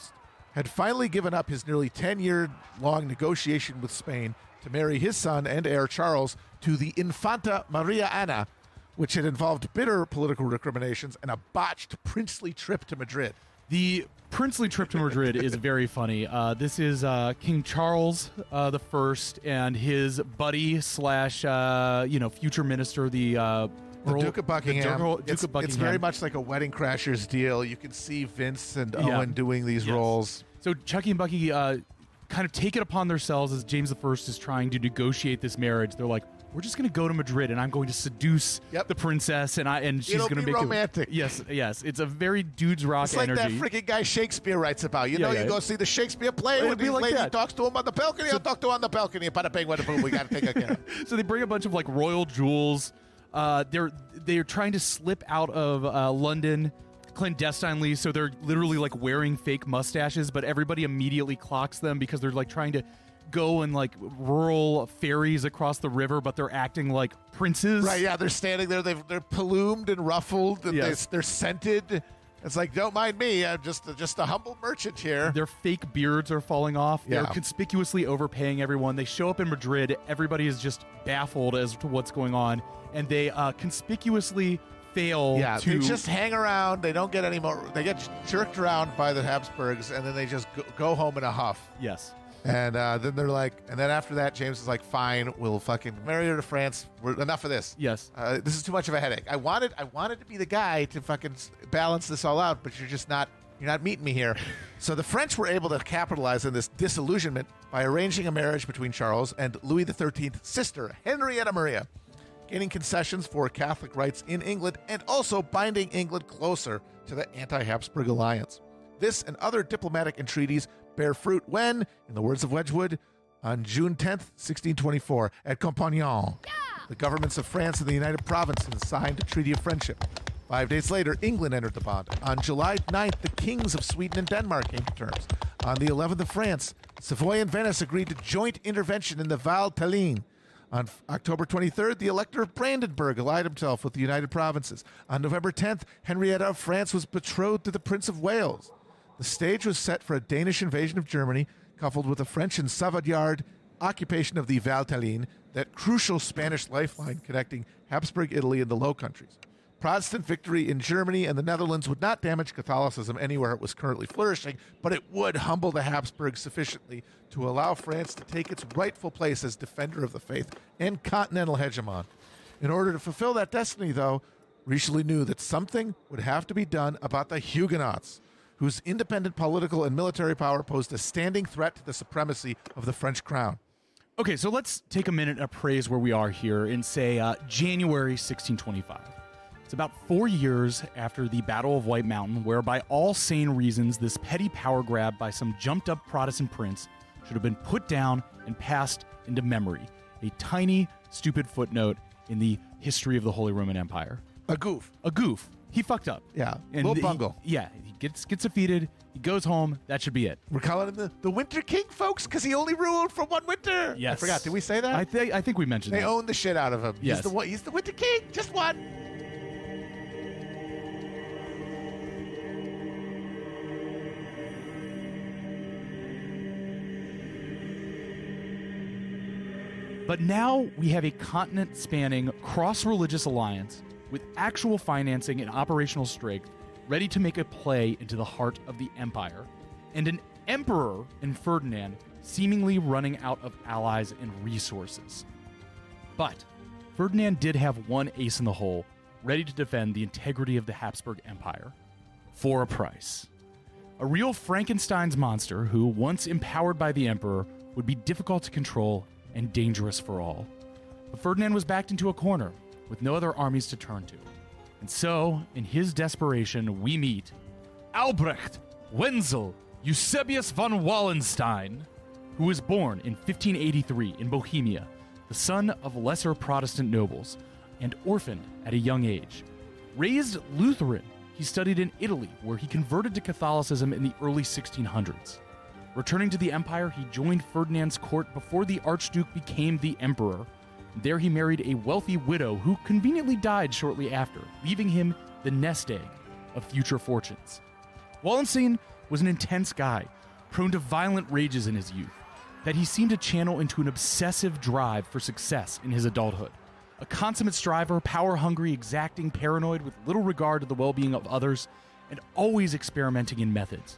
had finally given up his nearly 10-year-long negotiation with Spain to marry his son and heir Charles to the Infanta Maria Anna, which had involved bitter political recriminations and a botched princely trip to Madrid. The princely trip to Madrid is very funny. This is King Charles the First and his buddy slash future minister, the Duke of Buckingham. Duke of Buckingham. It's very much like a Wedding Crashers deal. You can see Vince and Owen doing these roles. So Chucky and Bucky kind of take it upon themselves as James I is trying to negotiate this marriage. They're like, we're just going to go to Madrid and I'm going to seduce the princess and she's going to make romantic. Yes. It's a very dudes rock energy. It's like that freaking guy Shakespeare writes about. You go see the Shakespeare play when the lady talks to him on the balcony. I'll talk to him on the balcony. Bada bing, bada boom. We got to take a care. So they bring a bunch of like royal jewels. They're trying to slip out of London clandestinely, so they're literally like wearing fake mustaches, but everybody immediately clocks them because they're like trying to go in like rural ferries across the river, but they're acting like princes. Right, yeah, they're standing there, they're plumed and ruffled, and they're scented. It's like, don't mind me, I'm just a humble merchant here. Their fake beards are falling off. They're conspicuously overpaying everyone. They show up in Madrid. Everybody is just baffled as to what's going on, and they conspicuously fail to... they just hang around. They don't get any more... They get jerked around by the Habsburgs, and then they just go home in a huff. Yes. And then they're like... And then after that, James is like, fine, we'll fucking marry her to France. Enough of this. Yes. This is too much of a headache. I wanted to be the guy to fucking balance this all out, but you're just not... You're not meeting me here. So the French were able to capitalize on this disillusionment by arranging a marriage between Charles and Louis XIII's sister, Henrietta Maria, gaining concessions for Catholic rights in England and also binding England closer to the anti-Habsburg alliance. This and other diplomatic entreaties bear fruit when, in the words of Wedgwood, on June 10th, 1624, at Compagnon, the governments of France and the United Provinces signed a treaty of friendship. 5 days later, England entered the bond. On July 9th, the kings of Sweden and Denmark came to terms. On the 11th of France, Savoy and Venice agreed to joint intervention in the Val Thélin. On October 23rd, the Elector of Brandenburg allied himself with the United Provinces. On November 10th, Henrietta of France was betrothed to the Prince of Wales. The stage was set for a Danish invasion of Germany, coupled with a French and Savoyard occupation of the Valtelline, that crucial Spanish lifeline connecting Habsburg Italy and the Low Countries. Protestant victory in Germany and the Netherlands would not damage Catholicism anywhere it was currently flourishing, but it would humble the Habsburgs sufficiently to allow France to take its rightful place as defender of the faith and continental hegemon. In order to fulfill that destiny, though, Richelieu knew that something would have to be done about the Huguenots, whose independent political and military power posed a standing threat to the supremacy of the French crown. Okay, so let's take a minute and appraise where we are here in, say, January 1625. It's about 4 years after the Battle of White Mountain, where by all sane reasons, this petty power grab by some jumped-up Protestant prince should have been put down and passed into memory. A tiny, stupid footnote in the history of the Holy Roman Empire. A goof. A goof. He fucked up. Yeah, And little bungle. He gets defeated. He goes home. That should be it. We're calling him the Winter King, folks, because he only ruled for one winter. Yes. I forgot. Did we say that? I think we mentioned They that. own the shit out of him. Yes. He's the Winter King. Just one. But now we have a continent-spanning cross-religious alliance with actual financing and operational strength ready to make a play into the heart of the empire, and an emperor in Ferdinand seemingly running out of allies and resources. But Ferdinand did have one ace in the hole, ready to defend the integrity of the Habsburg Empire, for a price. A real Frankenstein's monster who, once empowered by the emperor, would be difficult to control and dangerous for all. But Ferdinand was backed into a corner with no other armies to turn to. And so, in his desperation, we meet Albrecht Wenzel Eusebius von Wallenstein, who was born in 1583 in Bohemia, the son of lesser Protestant nobles, and orphaned at a young age. Raised Lutheran, he studied in Italy, where he converted to Catholicism in the early 1600s. Returning to the empire, he joined Ferdinand's court before the Archduke became the emperor. There he married a wealthy widow who conveniently died shortly after, leaving him the nest egg of future fortunes. Wallenstein was an intense guy, prone to violent rages in his youth, that he seemed to channel into an obsessive drive for success in his adulthood. A consummate striver, power-hungry, exacting, paranoid, with little regard to the well-being of others, and always experimenting in methods.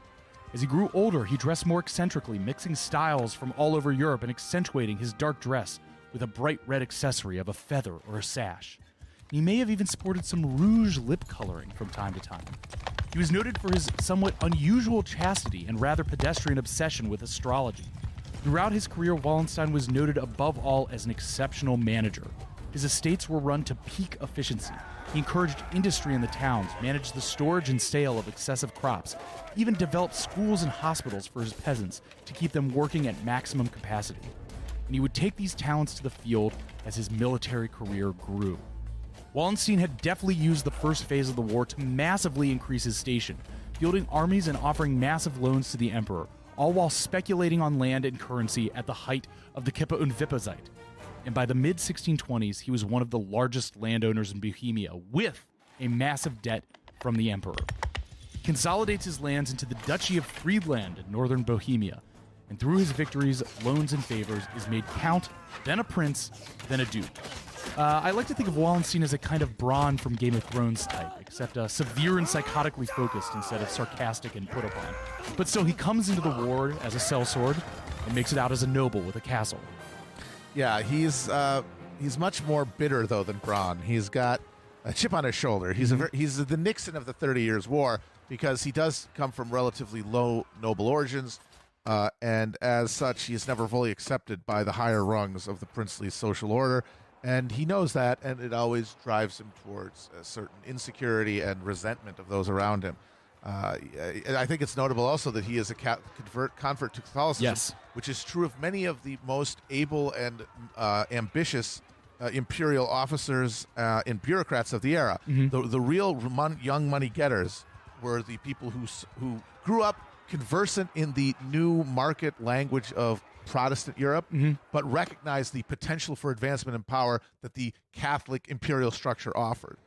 As he grew older, he dressed more eccentrically, mixing styles from all over Europe and accentuating his dark dress with a bright red accessory of a feather or a sash. He may have even sported some rouge lip coloring from time to time. He was noted for his somewhat unusual chastity and rather pedestrian obsession with astrology. Throughout his career, Wallenstein was noted above all as an exceptional manager. His estates were run to peak efficiency. He encouraged industry in the towns, managed the storage and sale of excessive crops, even developed schools and hospitals for his peasants to keep them working at maximum capacity. And he would take these talents to the field as his military career grew. Wallenstein had deftly used the first phase of the war to massively increase his station, fielding armies and offering massive loans to the emperor, all while speculating on land and currency at the height of the Kippa und Wippa Zeit. And by the mid-1620s, he was one of the largest landowners in Bohemia, with a massive debt from the emperor. He consolidates his lands into the Duchy of Friedland in northern Bohemia, and through his victories, loans, and favors, is made count, then a prince, then a duke. I like to think of Wallenstein as a kind of Bronn from Game of Thrones type, except severe and psychotically focused instead of sarcastic and put upon. But still, he comes into the war as a sellsword and makes it out as a noble with a castle. Yeah, he's much more bitter though than Bronn. He's got a chip on his shoulder. He's he's the Nixon of the 30 Years' War because he does come from relatively low noble origins, and as such, he is never fully accepted by the higher rungs of the princely social order. And he knows that, and it always drives him towards a certain insecurity and resentment of those around him. I think it's notable also that he is a convert to Catholicism, Yes. which is true of many of the most able and ambitious imperial officers and bureaucrats of the era. The real young money getters were the people who grew up conversant in the new market language of Protestant Europe, but recognized the potential for advancement and power that the Catholic imperial structure offered.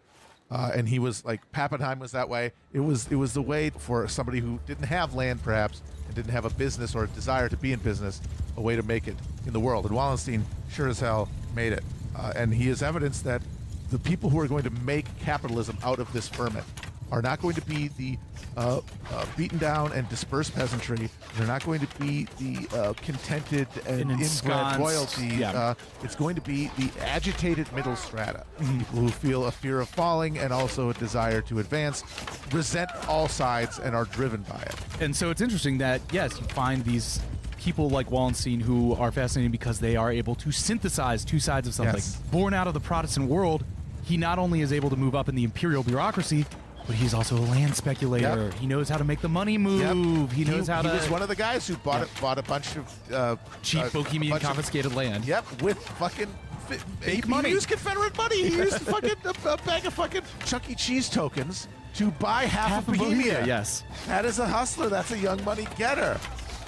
and he was like Pappenheim was that way. It was the way for somebody who didn't have land, perhaps, and didn't have a business or a desire to be in business, a way to make it in the world. And Wallenstein sure as hell made it, and he is evidence that the people who are going to make capitalism out of this ferment are not going to be the beaten down and dispersed peasantry. They're not going to be the contented and inbred royalty. Yeah. It's going to be the agitated middle strata, people who feel a fear of falling and also a desire to advance, resent all sides, and are driven by it. And so it's interesting that, yes, you find these people like Wallenstein who are fascinating because they are able to synthesize two sides of something. Yes. Born out of the Protestant world, he not only is able to move up in the imperial bureaucracy, but he's also a land speculator. Yep. He knows how to make the money move. He knows how to... He was one of the guys who bought a bunch of... cheap Bohemian confiscated land. Yep, with fucking... Fake money. He used Confederate money. He used fucking a bag of fucking Chuck E. Cheese tokens to buy half of Bohemia. Yes. That is a hustler. That's a young money getter.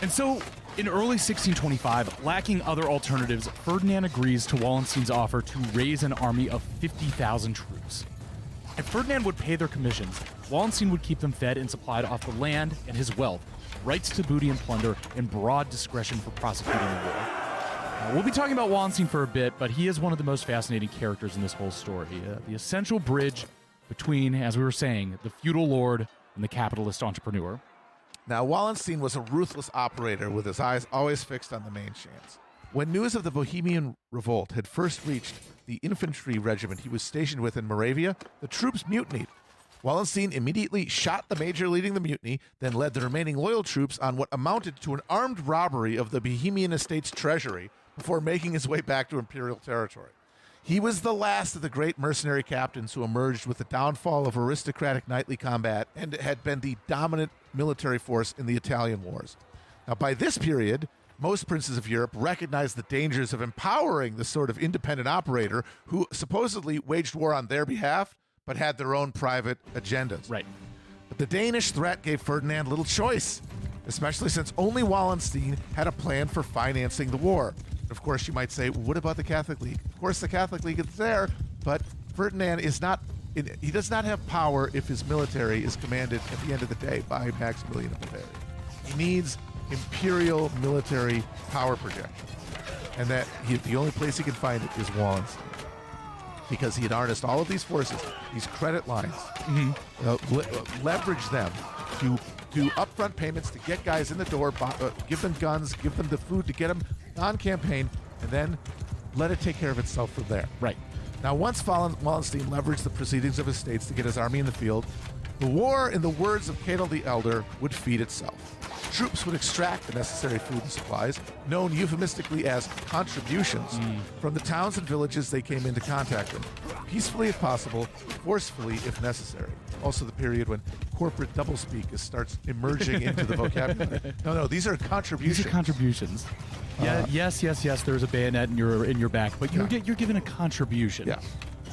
And so, in early 1625, lacking other alternatives, Ferdinand agrees to Wallenstein's offer to raise an army of 50,000 troops. If Ferdinand would pay their commissions, Wallenstein would keep them fed and supplied off the land and his wealth, rights to booty and plunder, and broad discretion for prosecuting the war. We'll be talking about Wallenstein for a bit, but he is one of the most fascinating characters in this whole story. The essential bridge between, as we were saying, the feudal lord and the capitalist entrepreneur. Now, Wallenstein was a ruthless operator with his eyes always fixed on the main chance. When news of the Bohemian revolt had first reached the infantry regiment he was stationed with in Moravia, the troops mutinied. Wallenstein immediately shot the major leading the mutiny, then led the remaining loyal troops on what amounted to an armed robbery of the Bohemian estate's treasury before making his way back to imperial territory. He was the last of the great mercenary captains who emerged with the downfall of aristocratic knightly combat and had been the dominant military force in the Italian wars. Now, by this period, most princes of Europe recognized the dangers of empowering the sort of independent operator who supposedly waged war on their behalf, but had their own private agendas. Right. But the Danish threat gave Ferdinand little choice, especially since only Wallenstein had a plan for financing the war. Of course, you might say, what about the Catholic League? Of course, the Catholic League is there, but Ferdinand is not, he does not have power if his military is commanded at the end of the day by Maximilian of Bavaria. He needs imperial military power projection. And that the only place he can find it is Wallenstein. Because he had harnessed all of these forces, these credit lines, leverage them to do upfront payments to get guys in the door, give them guns, give them the food to get them on campaign, and then let it take care of itself from there. Right. Now, once Wallenstein leveraged the proceedings of his states to get his army in the field, the war, in the words of Cato the Elder, would feed itself. Troops would extract the necessary food and supplies, known euphemistically as contributions, from the towns and villages they came into contact with, peacefully if possible, forcefully if necessary. Also the period when corporate doublespeak starts emerging into the vocabulary. No, these are contributions. These are contributions. Yeah, yes. There's a bayonet in your back, but you're given a contribution. Yeah.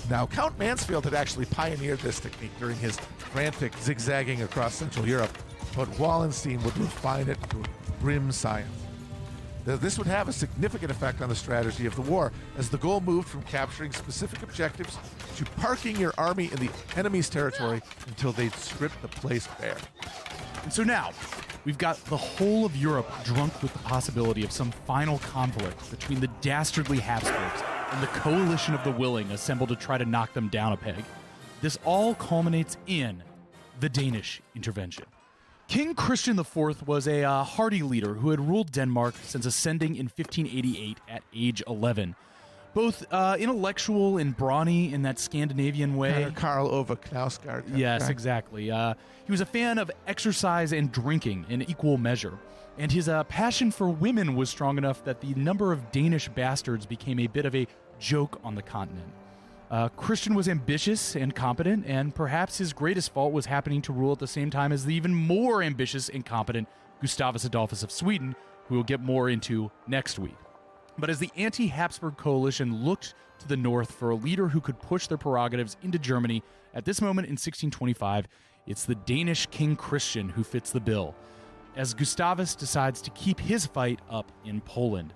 Now, Count Mansfield had actually pioneered this technique during his frantic zigzagging across Central Europe, but Wallenstein would refine it to a grim science. This would have a significant effect on the strategy of the war, as the goal moved from capturing specific objectives to parking your army in the enemy's territory until they'd stripped the place bare. And so now, we've got the whole of Europe drunk with the possibility of some final conflict between the dastardly Habsburgs and the coalition of the willing assembled to try to knock them down a peg. This all culminates in the Danish intervention. King Christian IV was a hardy leader who had ruled Denmark since ascending in 1588 at age 11. Both intellectual and brawny in that Scandinavian way. Karl Ove Knausgaard. Yes, exactly. He was a fan of exercise and drinking in equal measure. And his passion for women was strong enough that the number of Danish bastards became a bit of a joke on the continent. Christian was ambitious and competent, and perhaps his greatest fault was happening to rule at the same time as the even more ambitious and competent Gustavus Adolphus of Sweden, who we'll get more into next week. But as the anti-Habsburg coalition looked to the north for a leader who could push their prerogatives into Germany, at this moment in 1625, it's the Danish King Christian who fits the bill, as Gustavus decides to keep his fight up in Poland.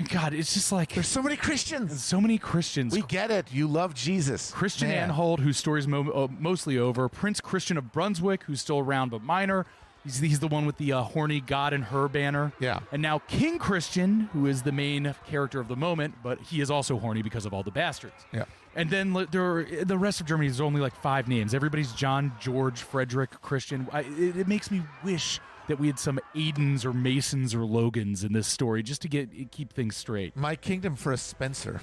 God, it's just like There's so many Christians. so many Christians. We get it. You love Jesus. Christian Man. Anhold, whose story is mostly over. Prince Christian of Brunswick, who's still around but minor. He's the one with the horny God and her banner. Yeah. And now King Christian, who is the main character of the moment, but he is also horny because of all the bastards. Yeah. And then the rest of Germany is only like 5 names. Everybody's John, George, Frederick, Christian. It makes me wish that we had some Aidens or Masons or Logans in this story just to keep things straight. My kingdom for a Spencer.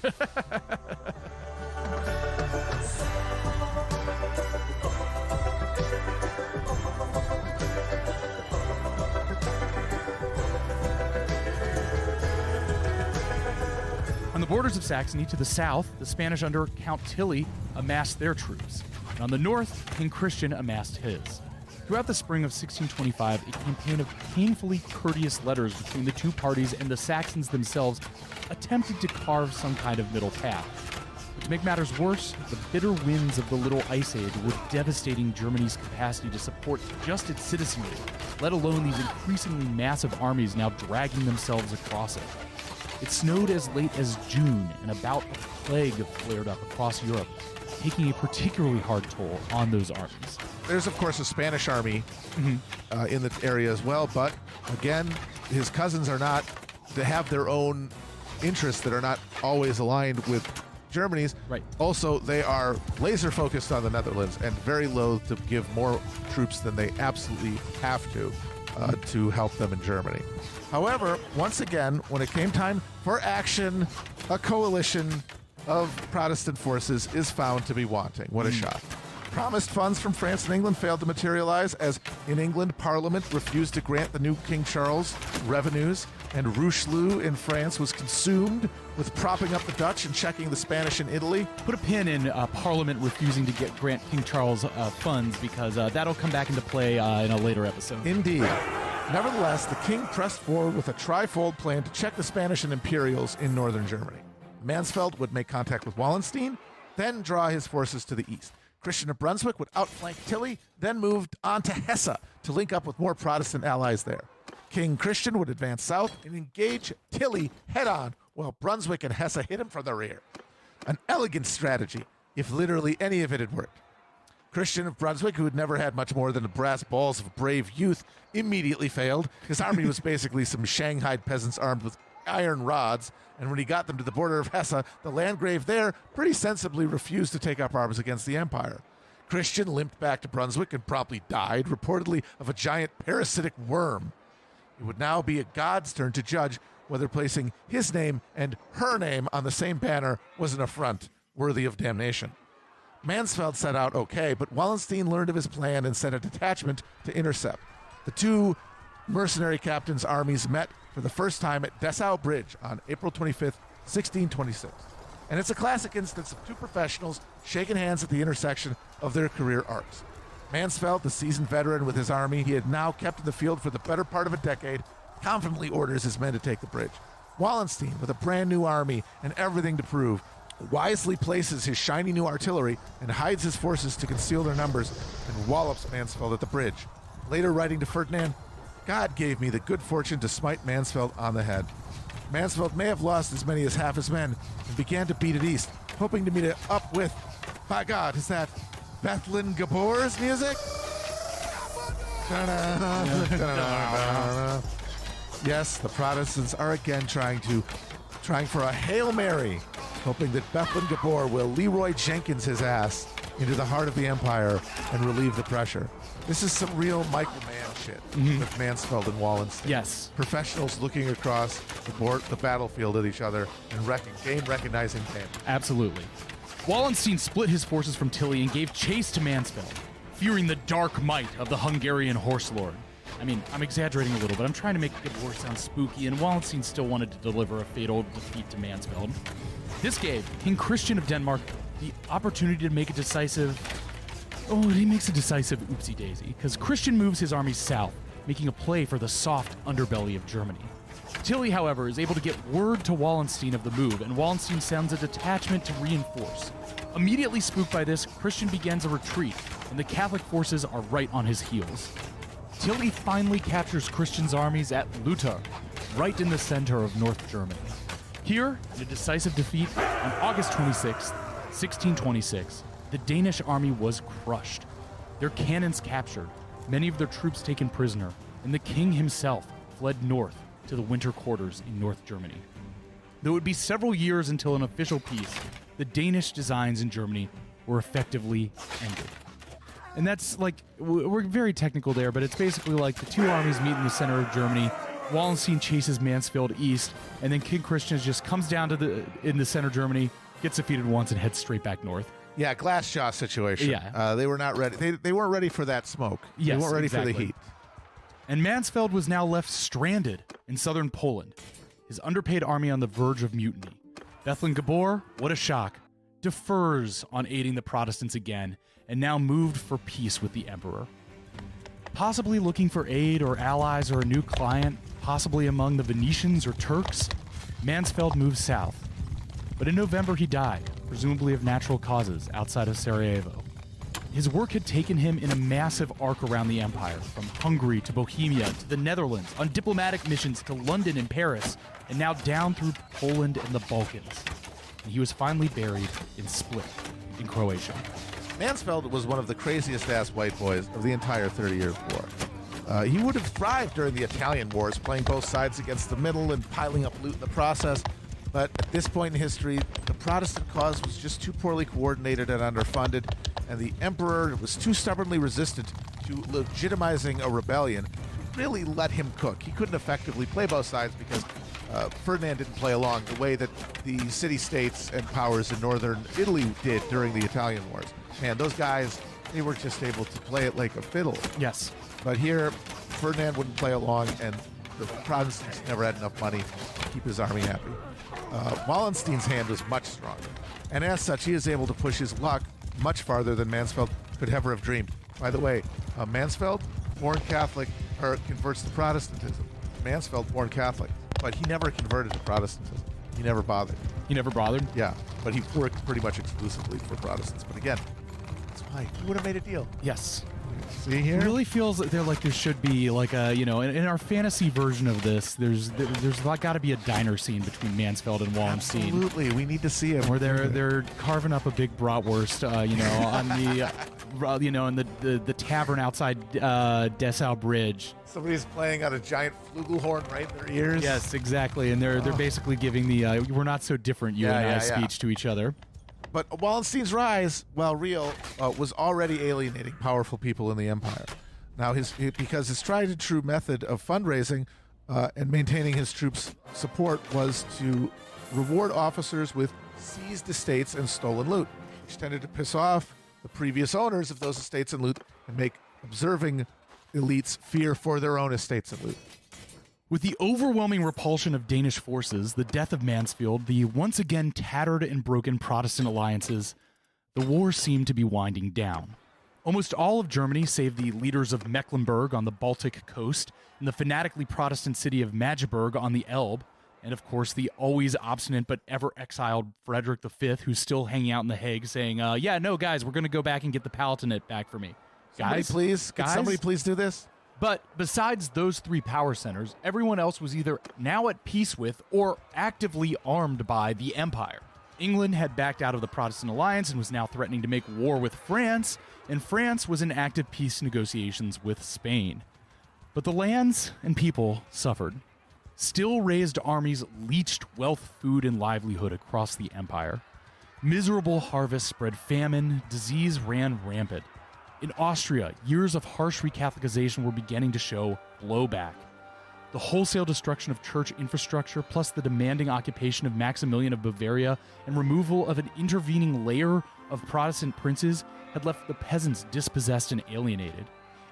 On the borders of Saxony to the south, the Spanish under Count Tilly amassed their troops. And on the north, King Christian amassed his. Throughout the spring of 1625, a campaign of painfully courteous letters between the two parties and the Saxons themselves attempted to carve some kind of middle path. But to make matters worse, the bitter winds of the Little Ice Age were devastating Germany's capacity to support just its citizenry, let alone these increasingly massive armies now dragging themselves across it. It snowed as late as June, and a bout of plague flared up across Europe, taking a particularly hard toll on those armies. There's, of course, a Spanish army in the area as well, but again, his cousins are not, they have their own interests that are not always aligned with Germany's. Right. Also, they are laser focused on the Netherlands and very loath to give more troops than they absolutely have to help them in Germany. However, once again, when it came time for action, a coalition of Protestant forces is found to be wanting. What a shock. Promised funds from France and England failed to materialize, as in England, Parliament refused to grant the new King Charles revenues, and Richelieu in France was consumed with propping up the Dutch and checking the Spanish in Italy. Put a pin in Parliament refusing to grant King Charles funds, because that'll come back into play in a later episode. Indeed. Nevertheless, the king pressed forward with a trifold plan to check the Spanish and Imperials in northern Germany. Mansfeld would make contact with Wallenstein, then draw his forces to the east. Christian of Brunswick would outflank Tilly, then moved on to Hesse to link up with more Protestant allies there. King Christian would advance south and engage Tilly head-on, while Brunswick and Hesse hit him from the rear. An elegant strategy, if literally any of it had worked. Christian of Brunswick, who had never had much more than the brass balls of brave youth, immediately failed. His army was basically some Shanghaied peasants armed with iron rods, and when he got them to the border of Hesse, the Landgrave there pretty sensibly refused to take up arms against the Empire. Christian limped back to Brunswick and promptly died, reportedly of a giant parasitic worm. It would now be a god's turn to judge whether placing his name and her name on the same banner was an affront worthy of damnation. Mansfeld set out okay, but Wallenstein learned of his plan and sent a detachment to intercept. The two mercenary captains' armies met for the first time at Dessau Bridge on April 25th, 1626. And it's a classic instance of two professionals shaking hands at the intersection of their career arcs. Mansfeld, the seasoned veteran with his army he had now kept in the field for the better part of a decade, confidently orders his men to take the bridge. Wallenstein, with a brand new army and everything to prove, wisely places his shiny new artillery and hides his forces to conceal their numbers and wallops Mansfeld at the bridge. Later writing to Ferdinand, God gave me the good fortune to smite Mansfeld on the head. Mansfeld may have lost as many as half his men and began to beat it east, hoping to meet it up with, by God, is that Bethlen Gabor's music? Yes, the Protestants are again trying for a Hail Mary, hoping that Bethlen Gabor will Leroy Jenkins his ass into the heart of the Empire and relieve the pressure. This is some real Michael Mann shit with Mansfeld and Wallenstein. Yes. Professionals looking across the battlefield at each other and recognizing pain. Absolutely. Wallenstein split his forces from Tilly and gave chase to Mansfeld, fearing the dark might of the Hungarian horse lord. I mean, I'm exaggerating a little, but I'm trying to make Gabor sound spooky, and Wallenstein still wanted to deliver a fatal defeat to Mansfeld. This gave King Christian of Denmark the opportunity to make a decisive... Oh, he makes a decisive oopsie-daisy, because Christian moves his army south, making a play for the soft underbelly of Germany. Tilly, however, is able to get word to Wallenstein of the move, and Wallenstein sends a detachment to reinforce. Immediately spooked by this, Christian begins a retreat, and the Catholic forces are right on his heels. Tilly finally captures Christian's armies at Lutter, right in the center of North Germany. Here, in a decisive defeat on August 26, 1626, the Danish army was crushed. Their cannons captured, many of their troops taken prisoner, and the king himself fled north to the winter quarters in North Germany. Though it would be several years until an official peace, the Danish designs in Germany were effectively ended. And that's like, we're very technical there, but it's basically like the two armies meet in the center of Germany. Wallenstein chases Mansfeld east, and then King Christian just comes down to in the center of Germany, gets defeated once, and heads straight back north. Yeah, glass jaw situation. Yeah. They were not ready. They weren't ready for that smoke. Yes, they weren't ready exactly. for the heat. And Mansfeld was now left stranded in southern Poland, his underpaid army on the verge of mutiny. Bethlen Gabor, what a shock, defers on aiding the Protestants again, and now moved for peace with the emperor. Possibly looking for aid or allies or a new client, possibly among the Venetians or Turks, Mansfeld moved south. But in November he died, presumably of natural causes, outside of Sarajevo. His work had taken him in a massive arc around the empire, from Hungary to Bohemia to the Netherlands, on diplomatic missions to London and Paris, and now down through Poland and the Balkans. And he was finally buried in Split, in Croatia. Mansfeld was one of the craziest-ass white boys of the entire 30 Years' War. He would have thrived during the Italian Wars, playing both sides against the middle and piling up loot in the process. But at this point in history, the Protestant cause was just too poorly coordinated and underfunded, and the emperor was too stubbornly resistant to legitimizing a rebellion to really let him cook. He couldn't effectively play both sides because Ferdinand didn't play along the way that the city-states and powers in northern Italy did during the Italian Wars. Man, those guys, they were just able to play it like a fiddle. Yes. But here, Ferdinand wouldn't play along, and the Protestants never had enough money to keep his army happy. Wallenstein's hand was much stronger, and as such, he is able to push his luck much farther than Mansfeld could ever have dreamed. By the way, Mansfeld, born Catholic, converts to Protestantism. Mansfeld, born Catholic, but he never converted to Protestantism. He never bothered. He never bothered? Yeah, but he worked pretty much exclusively for Protestants. But again, that's why he would have made a deal. Yes. See here? It really feels like there should be like a, in our fantasy version of this, there's got to be a diner scene between Mansfeld and Wallenstein. Absolutely, we need to see him. Where they're carving up a big bratwurst, on the, in the tavern outside Dessau Bridge. Somebody's playing on a giant flugelhorn right in their ears. Yes, exactly, and they're basically giving the "we're not so different, you and I" speech to each other. But Wallenstein's rise, while real, was already alienating powerful people in the empire. Now, because his tried and true method of fundraising and maintaining his troops' support was to reward officers with seized estates and stolen loot, which tended to piss off the previous owners of those estates and loot and make observing elites fear for their own estates and loot. With the overwhelming repulsion of Danish forces, the death of Mansfeld, the once again tattered and broken Protestant alliances, the war seemed to be winding down. Almost all of Germany, save the leaders of Mecklenburg on the Baltic coast and the fanatically Protestant city of Magdeburg on the Elbe, and of course the always obstinate but ever exiled Frederick V, who's still hanging out in The Hague saying, guys, we're going to go back and get the Palatinate back for me. Guys, could somebody please do this? But besides those three power centers, everyone else was either now at peace with or actively armed by the Empire. England had backed out of the Protestant alliance and was now threatening to make war with France, and France was in active peace negotiations with Spain. But the lands and people suffered. Still-raised armies leached wealth, food, and livelihood across the empire. Miserable harvests spread famine, disease ran rampant. In Austria, years of harsh recatholicization were beginning to show blowback. The wholesale destruction of church infrastructure, plus the demanding occupation of Maximilian of Bavaria and removal of an intervening layer of Protestant princes, had left the peasants dispossessed and alienated.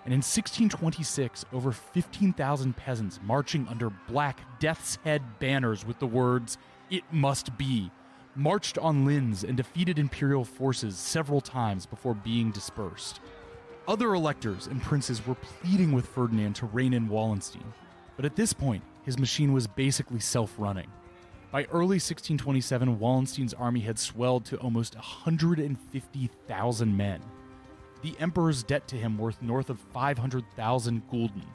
And in 1626, over 15,000 peasants marching under black death's head banners with the words, "It must be," marched on Linz and defeated imperial forces several times before being dispersed. Other electors and princes were pleading with Ferdinand to rein in Wallenstein, but at this point, his machine was basically self-running. By early 1627, Wallenstein's army had swelled to almost 150,000 men. The emperor's debt to him worth north of 500,000 gulden.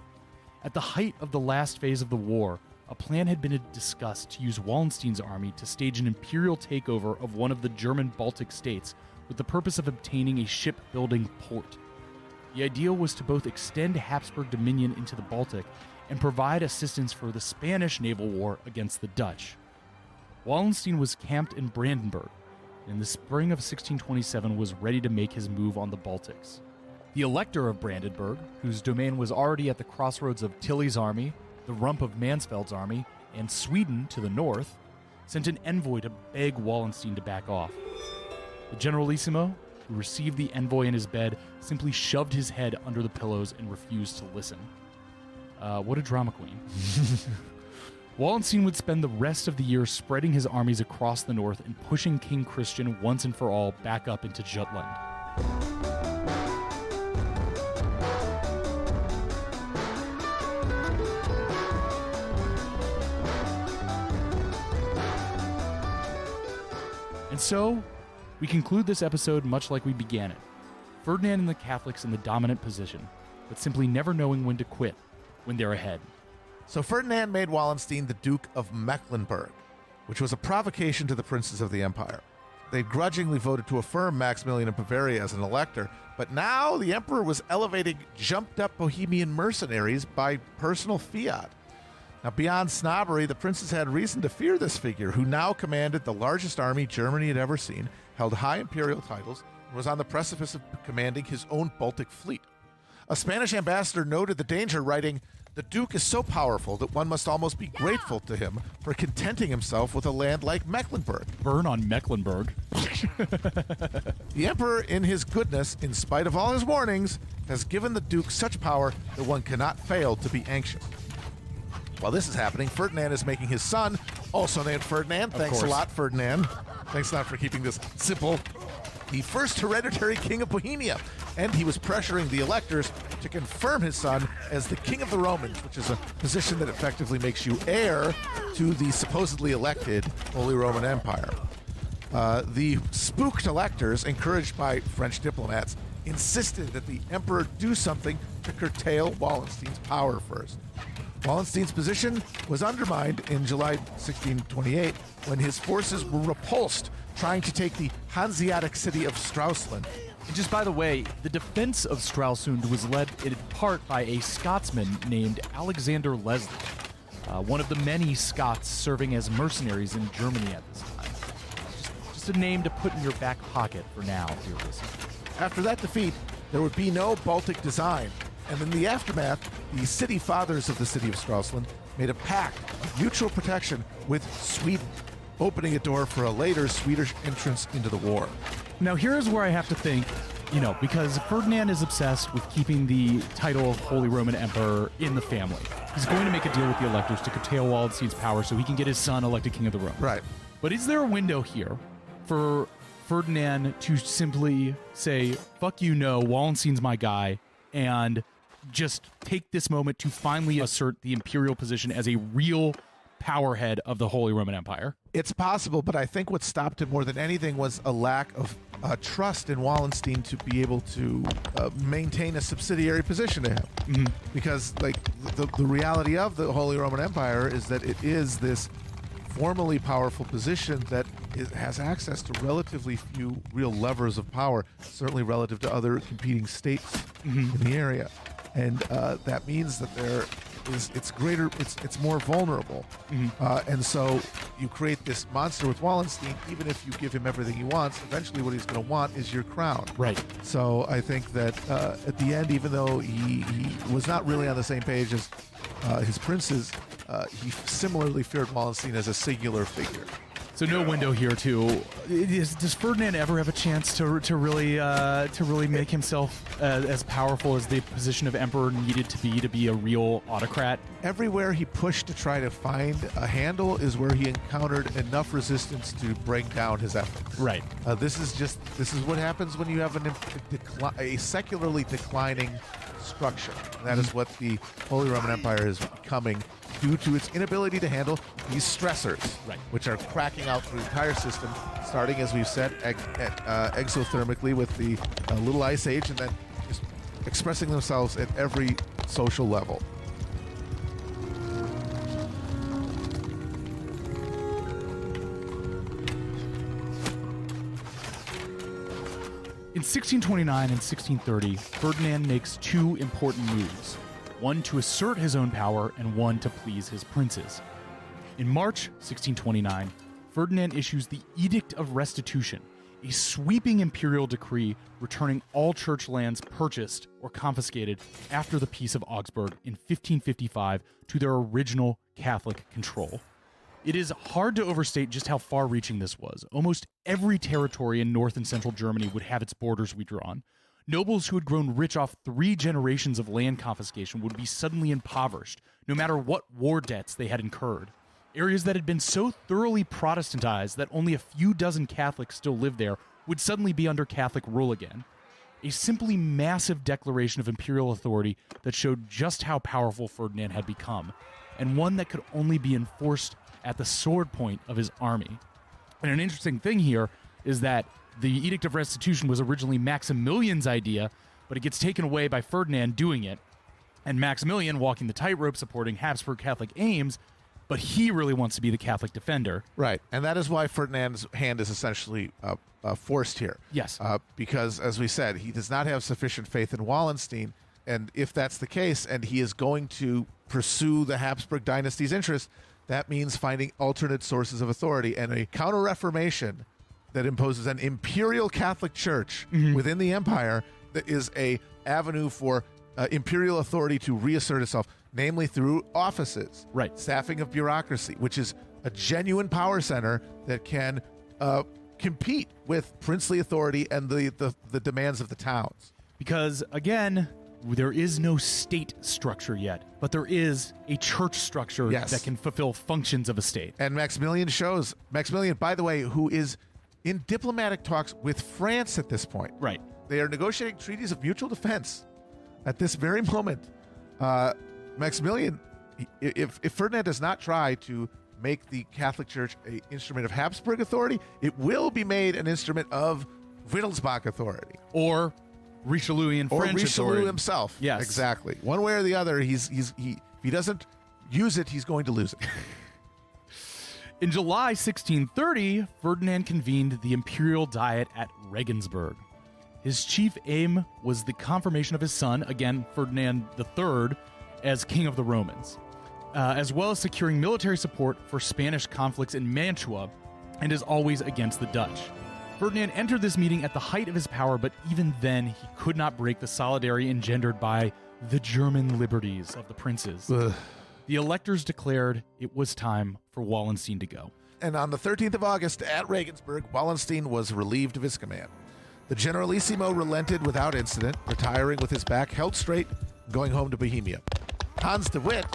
At the height of the last phase of the war, a plan had been discussed to use Wallenstein's army to stage an imperial takeover of one of the German Baltic states with the purpose of obtaining a shipbuilding port. The idea was to both extend Habsburg dominion into the Baltic and provide assistance for the Spanish naval war against the Dutch. Wallenstein was camped in Brandenburg, and in the spring of 1627 was ready to make his move on the Baltics. The Elector of Brandenburg, whose domain was already at the crossroads of Tilly's army, the rump of Mansfeld's army, and Sweden to the north, sent an envoy to beg Wallenstein to back off. The Generalissimo, who received the envoy in his bed, simply shoved his head under the pillows and refused to listen. What a drama queen. Wallenstein would spend the rest of the year spreading his armies across the north and pushing King Christian once and for all back up into Jutland. And so, we conclude this episode much like we began it. Ferdinand and the Catholics in the dominant position, but simply never knowing when to quit when they're ahead. So Ferdinand made Wallenstein the Duke of Mecklenburg, which was a provocation to the princes of the empire. They grudgingly voted to affirm Maximilian of Bavaria as an elector, but now the emperor was elevating jumped-up Bohemian mercenaries by personal fiat. Now, beyond snobbery, the princes had reason to fear this figure, who now commanded the largest army Germany had ever seen, held high imperial titles, and was on the precipice of commanding his own Baltic fleet. A Spanish ambassador noted the danger, writing, "The Duke is so powerful that one must almost be grateful to him for contenting himself with a land like Mecklenburg." Burn on Mecklenburg. The emperor, in his goodness, in spite of all his warnings, has given the Duke such power that one cannot fail to be anxious. While this is happening, Ferdinand is making his son, also named Ferdinand, thanks a lot, Ferdinand. Thanks a lot for keeping this simple, the first hereditary king of Bohemia, and he was pressuring the electors to confirm his son as the king of the Romans, which is a position that effectively makes you heir to the supposedly elected Holy Roman Empire. The spooked electors, encouraged by French diplomats, insisted that the emperor do something to curtail Wallenstein's power first. Wallenstein's position was undermined in July 1628 when his forces were repulsed trying to take the Hanseatic city of Stralsund. And just by the way, the defense of Stralsund was led in part by a Scotsman named Alexander Leslie, one of the many Scots serving as mercenaries in Germany at this time. Just a name to put in your back pocket for now, dear listener. After that defeat, there would be no Baltic design, and in the aftermath, the city fathers of the city of Stralsund made a pact of mutual protection with Sweden, opening a door for a later Swedish entrance into the war. Now, here's where I have to think, because Ferdinand is obsessed with keeping the title of Holy Roman Emperor in the family. He's going to make a deal with the electors to curtail Wallenstein's power so he can get his son elected king of the Romans. Right. But is there a window here for Ferdinand to simply say, fuck you, no, Wallenstein's my guy, and just take this moment to finally assert the imperial position as a real powerhead of the Holy Roman Empire? It's possible, but I think what stopped it more than anything was a lack of trust in Wallenstein to be able to maintain a subsidiary position to him. Mm-hmm. Because, the reality of the Holy Roman Empire is that it is this formally powerful position that has access to relatively few real levers of power, certainly relative to other competing states in the area. And that means that it's more vulnerable. And so you create this monster with Wallenstein. Even if you give him everything he wants, eventually what he's going to want is your crown. Right. So I think that at the end, even though he was not really on the same page as his princes, he similarly feared Wallenstein as a singular figure. So no window here too. Does Ferdinand ever have a chance to really make himself as powerful as the position of emperor needed to be a real autocrat? Everywhere he pushed to try to find a handle is where he encountered enough resistance to bring down his efforts. Right. This is what happens when you have a secularly declining structure. That is what the Holy Roman Empire is becoming due to its inability to handle these stressors, right, which are cracking out through the entire system, starting, as we've said, exothermically with the Little Ice Age, and then just expressing themselves at every social level. In 1629 and 1630, Ferdinand makes two important moves, one to assert his own power and one to please his princes. In March 1629, Ferdinand issues the Edict of Restitution, a sweeping imperial decree returning all church lands purchased or confiscated after the Peace of Augsburg in 1555 to their original Catholic control. It is hard to overstate just how far-reaching this was. Almost every territory in North and Central Germany would have its borders redrawn. Nobles who had grown rich off 3 generations of land confiscation would be suddenly impoverished, no matter what war debts they had incurred. Areas that had been so thoroughly Protestantized that only a few dozen Catholics still lived there would suddenly be under Catholic rule again. A simply massive declaration of imperial authority that showed just how powerful Ferdinand had become, and one that could only be enforced at the sword point of his army. And an interesting thing here is that the Edict of Restitution was originally Maximilian's idea, but it gets taken away by Ferdinand doing it, and Maximilian walking the tightrope supporting Habsburg Catholic aims, but he really wants to be the Catholic defender. Right, and that is why Ferdinand's hand is essentially forced here. Yes. Because, as we said, he does not have sufficient faith in Wallenstein, and if that's the case, and he is going to pursue the Habsburg dynasty's interests, that means finding alternate sources of authority, and a counter-reformation that imposes an imperial Catholic Church within the empire that is a avenue for imperial authority to reassert itself, namely through offices, right? Staffing of bureaucracy, which is a genuine power center that can compete with princely authority and the demands of the towns. Because, again, there is no state structure yet, but there is a church structure that can fulfill functions of a state. And Maximilian, by the way, who is in diplomatic talks with France at this point. Right. They are negotiating treaties of mutual defense at this very moment. Maximilian, if Ferdinand does not try to make the Catholic Church an instrument of Habsburg authority, it will be made an instrument of Wittelsbach authority. Or Richelieuian French Richelieu authority himself. Yes. Exactly. One way or the other, if he doesn't use it, he's going to lose it. In July 1630, Ferdinand convened the Imperial Diet at Regensburg. His chief aim was the confirmation of his son, again Ferdinand III, as King of the Romans, as well as securing military support for Spanish conflicts in Mantua, and as always against the Dutch. Ferdinand entered this meeting at the height of his power, but even then he could not break the solidarity engendered by the German liberties of the princes. The electors declared it was time for Wallenstein to go. And on the 13th of August at Regensburg, Wallenstein was relieved of his command. The Generalissimo relented without incident, retiring with his back held straight, going home to Bohemia. Hans de Witt,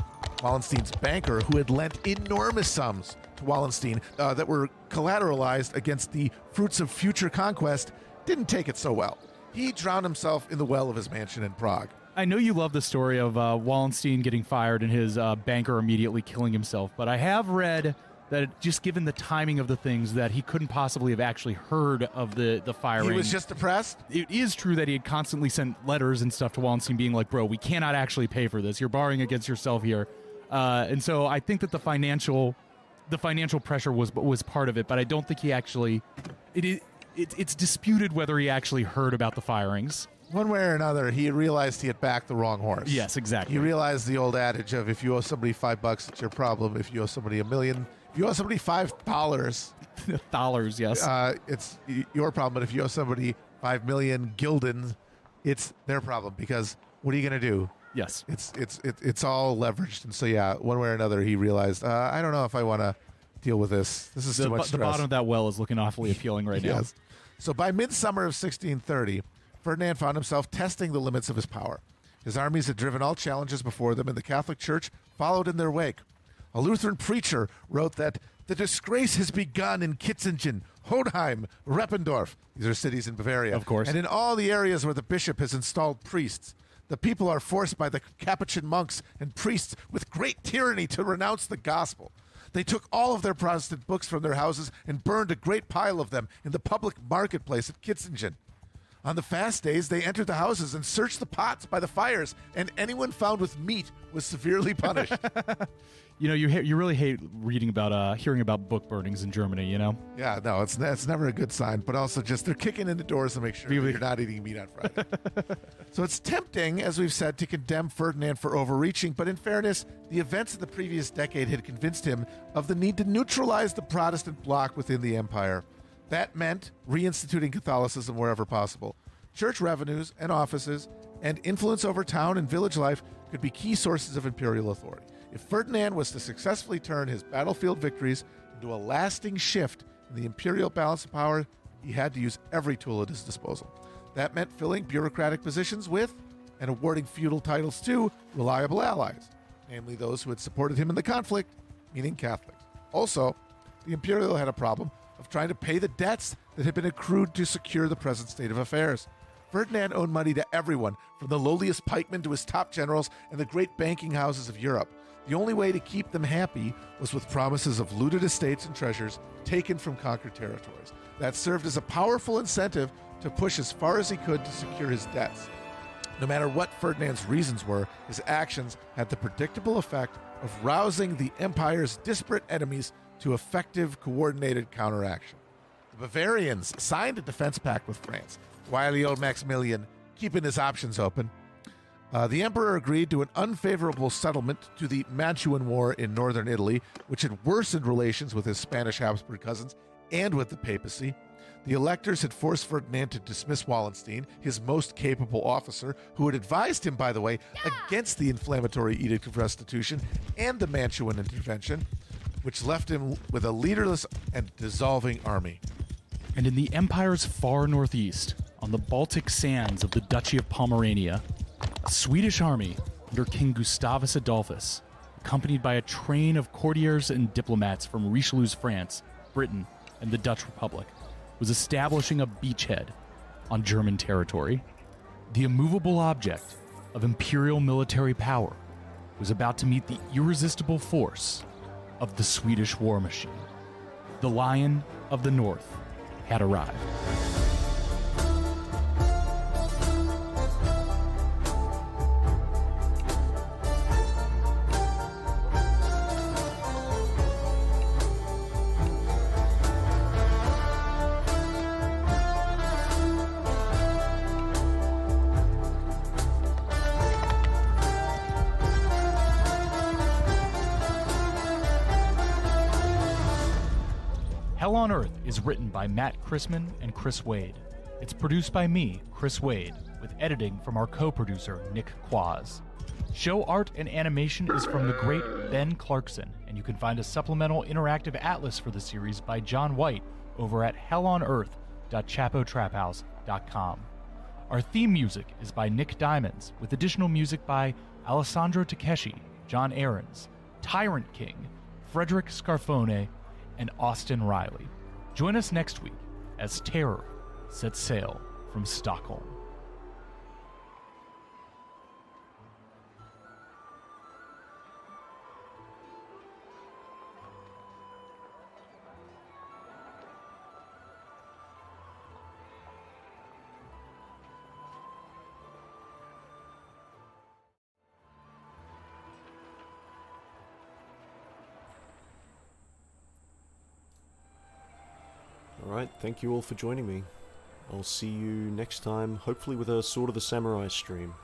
Wallenstein's banker, who had lent enormous sums to Wallenstein that were collateralized against the fruits of future conquest, didn't take it so well. He drowned himself in the well of his mansion in Prague. I know you love the story of Wallenstein getting fired and his banker immediately killing himself, but I have read that just given the timing of the things that he couldn't possibly have actually heard of the firing. He was just depressed? It is true that he had constantly sent letters and stuff to Wallenstein being like, bro, we cannot actually pay for this. You're borrowing against yourself here. And so I think that the financial pressure was part of it, but I don't think he actually... It's disputed whether he actually heard about the firings. One way or another, he realized he had backed the wrong horse. Yes, exactly. He realized the old adage of if you owe somebody $5, it's your problem. If you owe somebody $1 million, if you owe somebody $5, dollars, yes, it's your problem. But if you owe somebody 5 million gulden, it's their problem. Because what are you going to do? Yes, it's all leveraged. And so yeah, one way or another, he realized I don't know if I want to deal with this. This is too much stress. The bottom of that well is looking awfully appealing right now. Yes. So by midsummer of 1630. Ferdinand found himself testing the limits of his power. His armies had driven all challenges before them, and the Catholic Church followed in their wake. A Lutheran preacher wrote that the disgrace has begun in Kitzingen, Hodheim, Reppendorf. These are cities in Bavaria. Of course. And in all the areas where the bishop has installed priests. The people are forced by the Capuchin monks and priests with great tyranny to renounce the gospel. They took all of their Protestant books from their houses and burned a great pile of them in the public marketplace at Kitzingen. On the fast days, they entered the houses and searched the pots by the fires, and anyone found with meat was severely punished. You know, you really hate reading about, hearing about book burnings in Germany, you know? Yeah, no, it's never a good sign, but also just they're kicking in the doors to make sure that you're not eating meat on Friday. So it's tempting, as we've said, to condemn Ferdinand for overreaching, but in fairness, the events of the previous decade had convinced him of the need to neutralize the Protestant bloc within the empire. That meant reinstituting Catholicism wherever possible. Church revenues and offices and influence over town and village life could be key sources of imperial authority. If Ferdinand was to successfully turn his battlefield victories into a lasting shift in the imperial balance of power, he had to use every tool at his disposal. That meant filling bureaucratic positions with and awarding feudal titles to reliable allies, namely those who had supported him in the conflict, meaning Catholics. Also, the imperial had a problem of trying to pay the debts that had been accrued to secure the present state of affairs. Ferdinand owed money to everyone, from the lowliest pikemen to his top generals and the great banking houses of Europe. The only way to keep them happy was with promises of looted estates and treasures taken from conquered territories. That served as a powerful incentive to push as far as he could to secure his debts. No matter what Ferdinand's reasons were, his actions had the predictable effect of rousing the empire's disparate enemies to effective, coordinated counteraction. The Bavarians signed a defense pact with France, wily old Maximilian keeping his options open. The emperor agreed to an unfavorable settlement to the Mantuan War in northern Italy, which had worsened relations with his Spanish Habsburg cousins and with the papacy. The electors had forced Ferdinand to dismiss Wallenstein, his most capable officer, who had advised him, by the way, against the inflammatory Edict of Restitution and the Mantuan intervention, which left him with a leaderless and dissolving army. And in the empire's far northeast, on the Baltic sands of the Duchy of Pomerania, a Swedish army under King Gustavus Adolphus, accompanied by a train of courtiers and diplomats from Richelieu's France, Britain, and the Dutch Republic, was establishing a beachhead on German territory. The immovable object of imperial military power was about to meet the irresistible force of the Swedish war machine. The Lion of the North had arrived. Hell on Earth is written by Matt Chrisman and Chris Wade. It's produced by me, Chris Wade, with editing from our co-producer, Nick Quaz. Show art and animation is from the great Ben Clarkson, and you can find a supplemental interactive atlas for the series by John White over at hellonearth.chapotraphouse.com. Our theme music is by Nick Diamonds, with additional music by Alessandro Takeshi, John Aarons, Tyrant King, Frederick Scarfone, and Austin Riley. Join us next week as Terror sets sail from Stockholm. Alright, thank you all for joining me. I'll see you next time, hopefully with a Sword of the Samurai stream.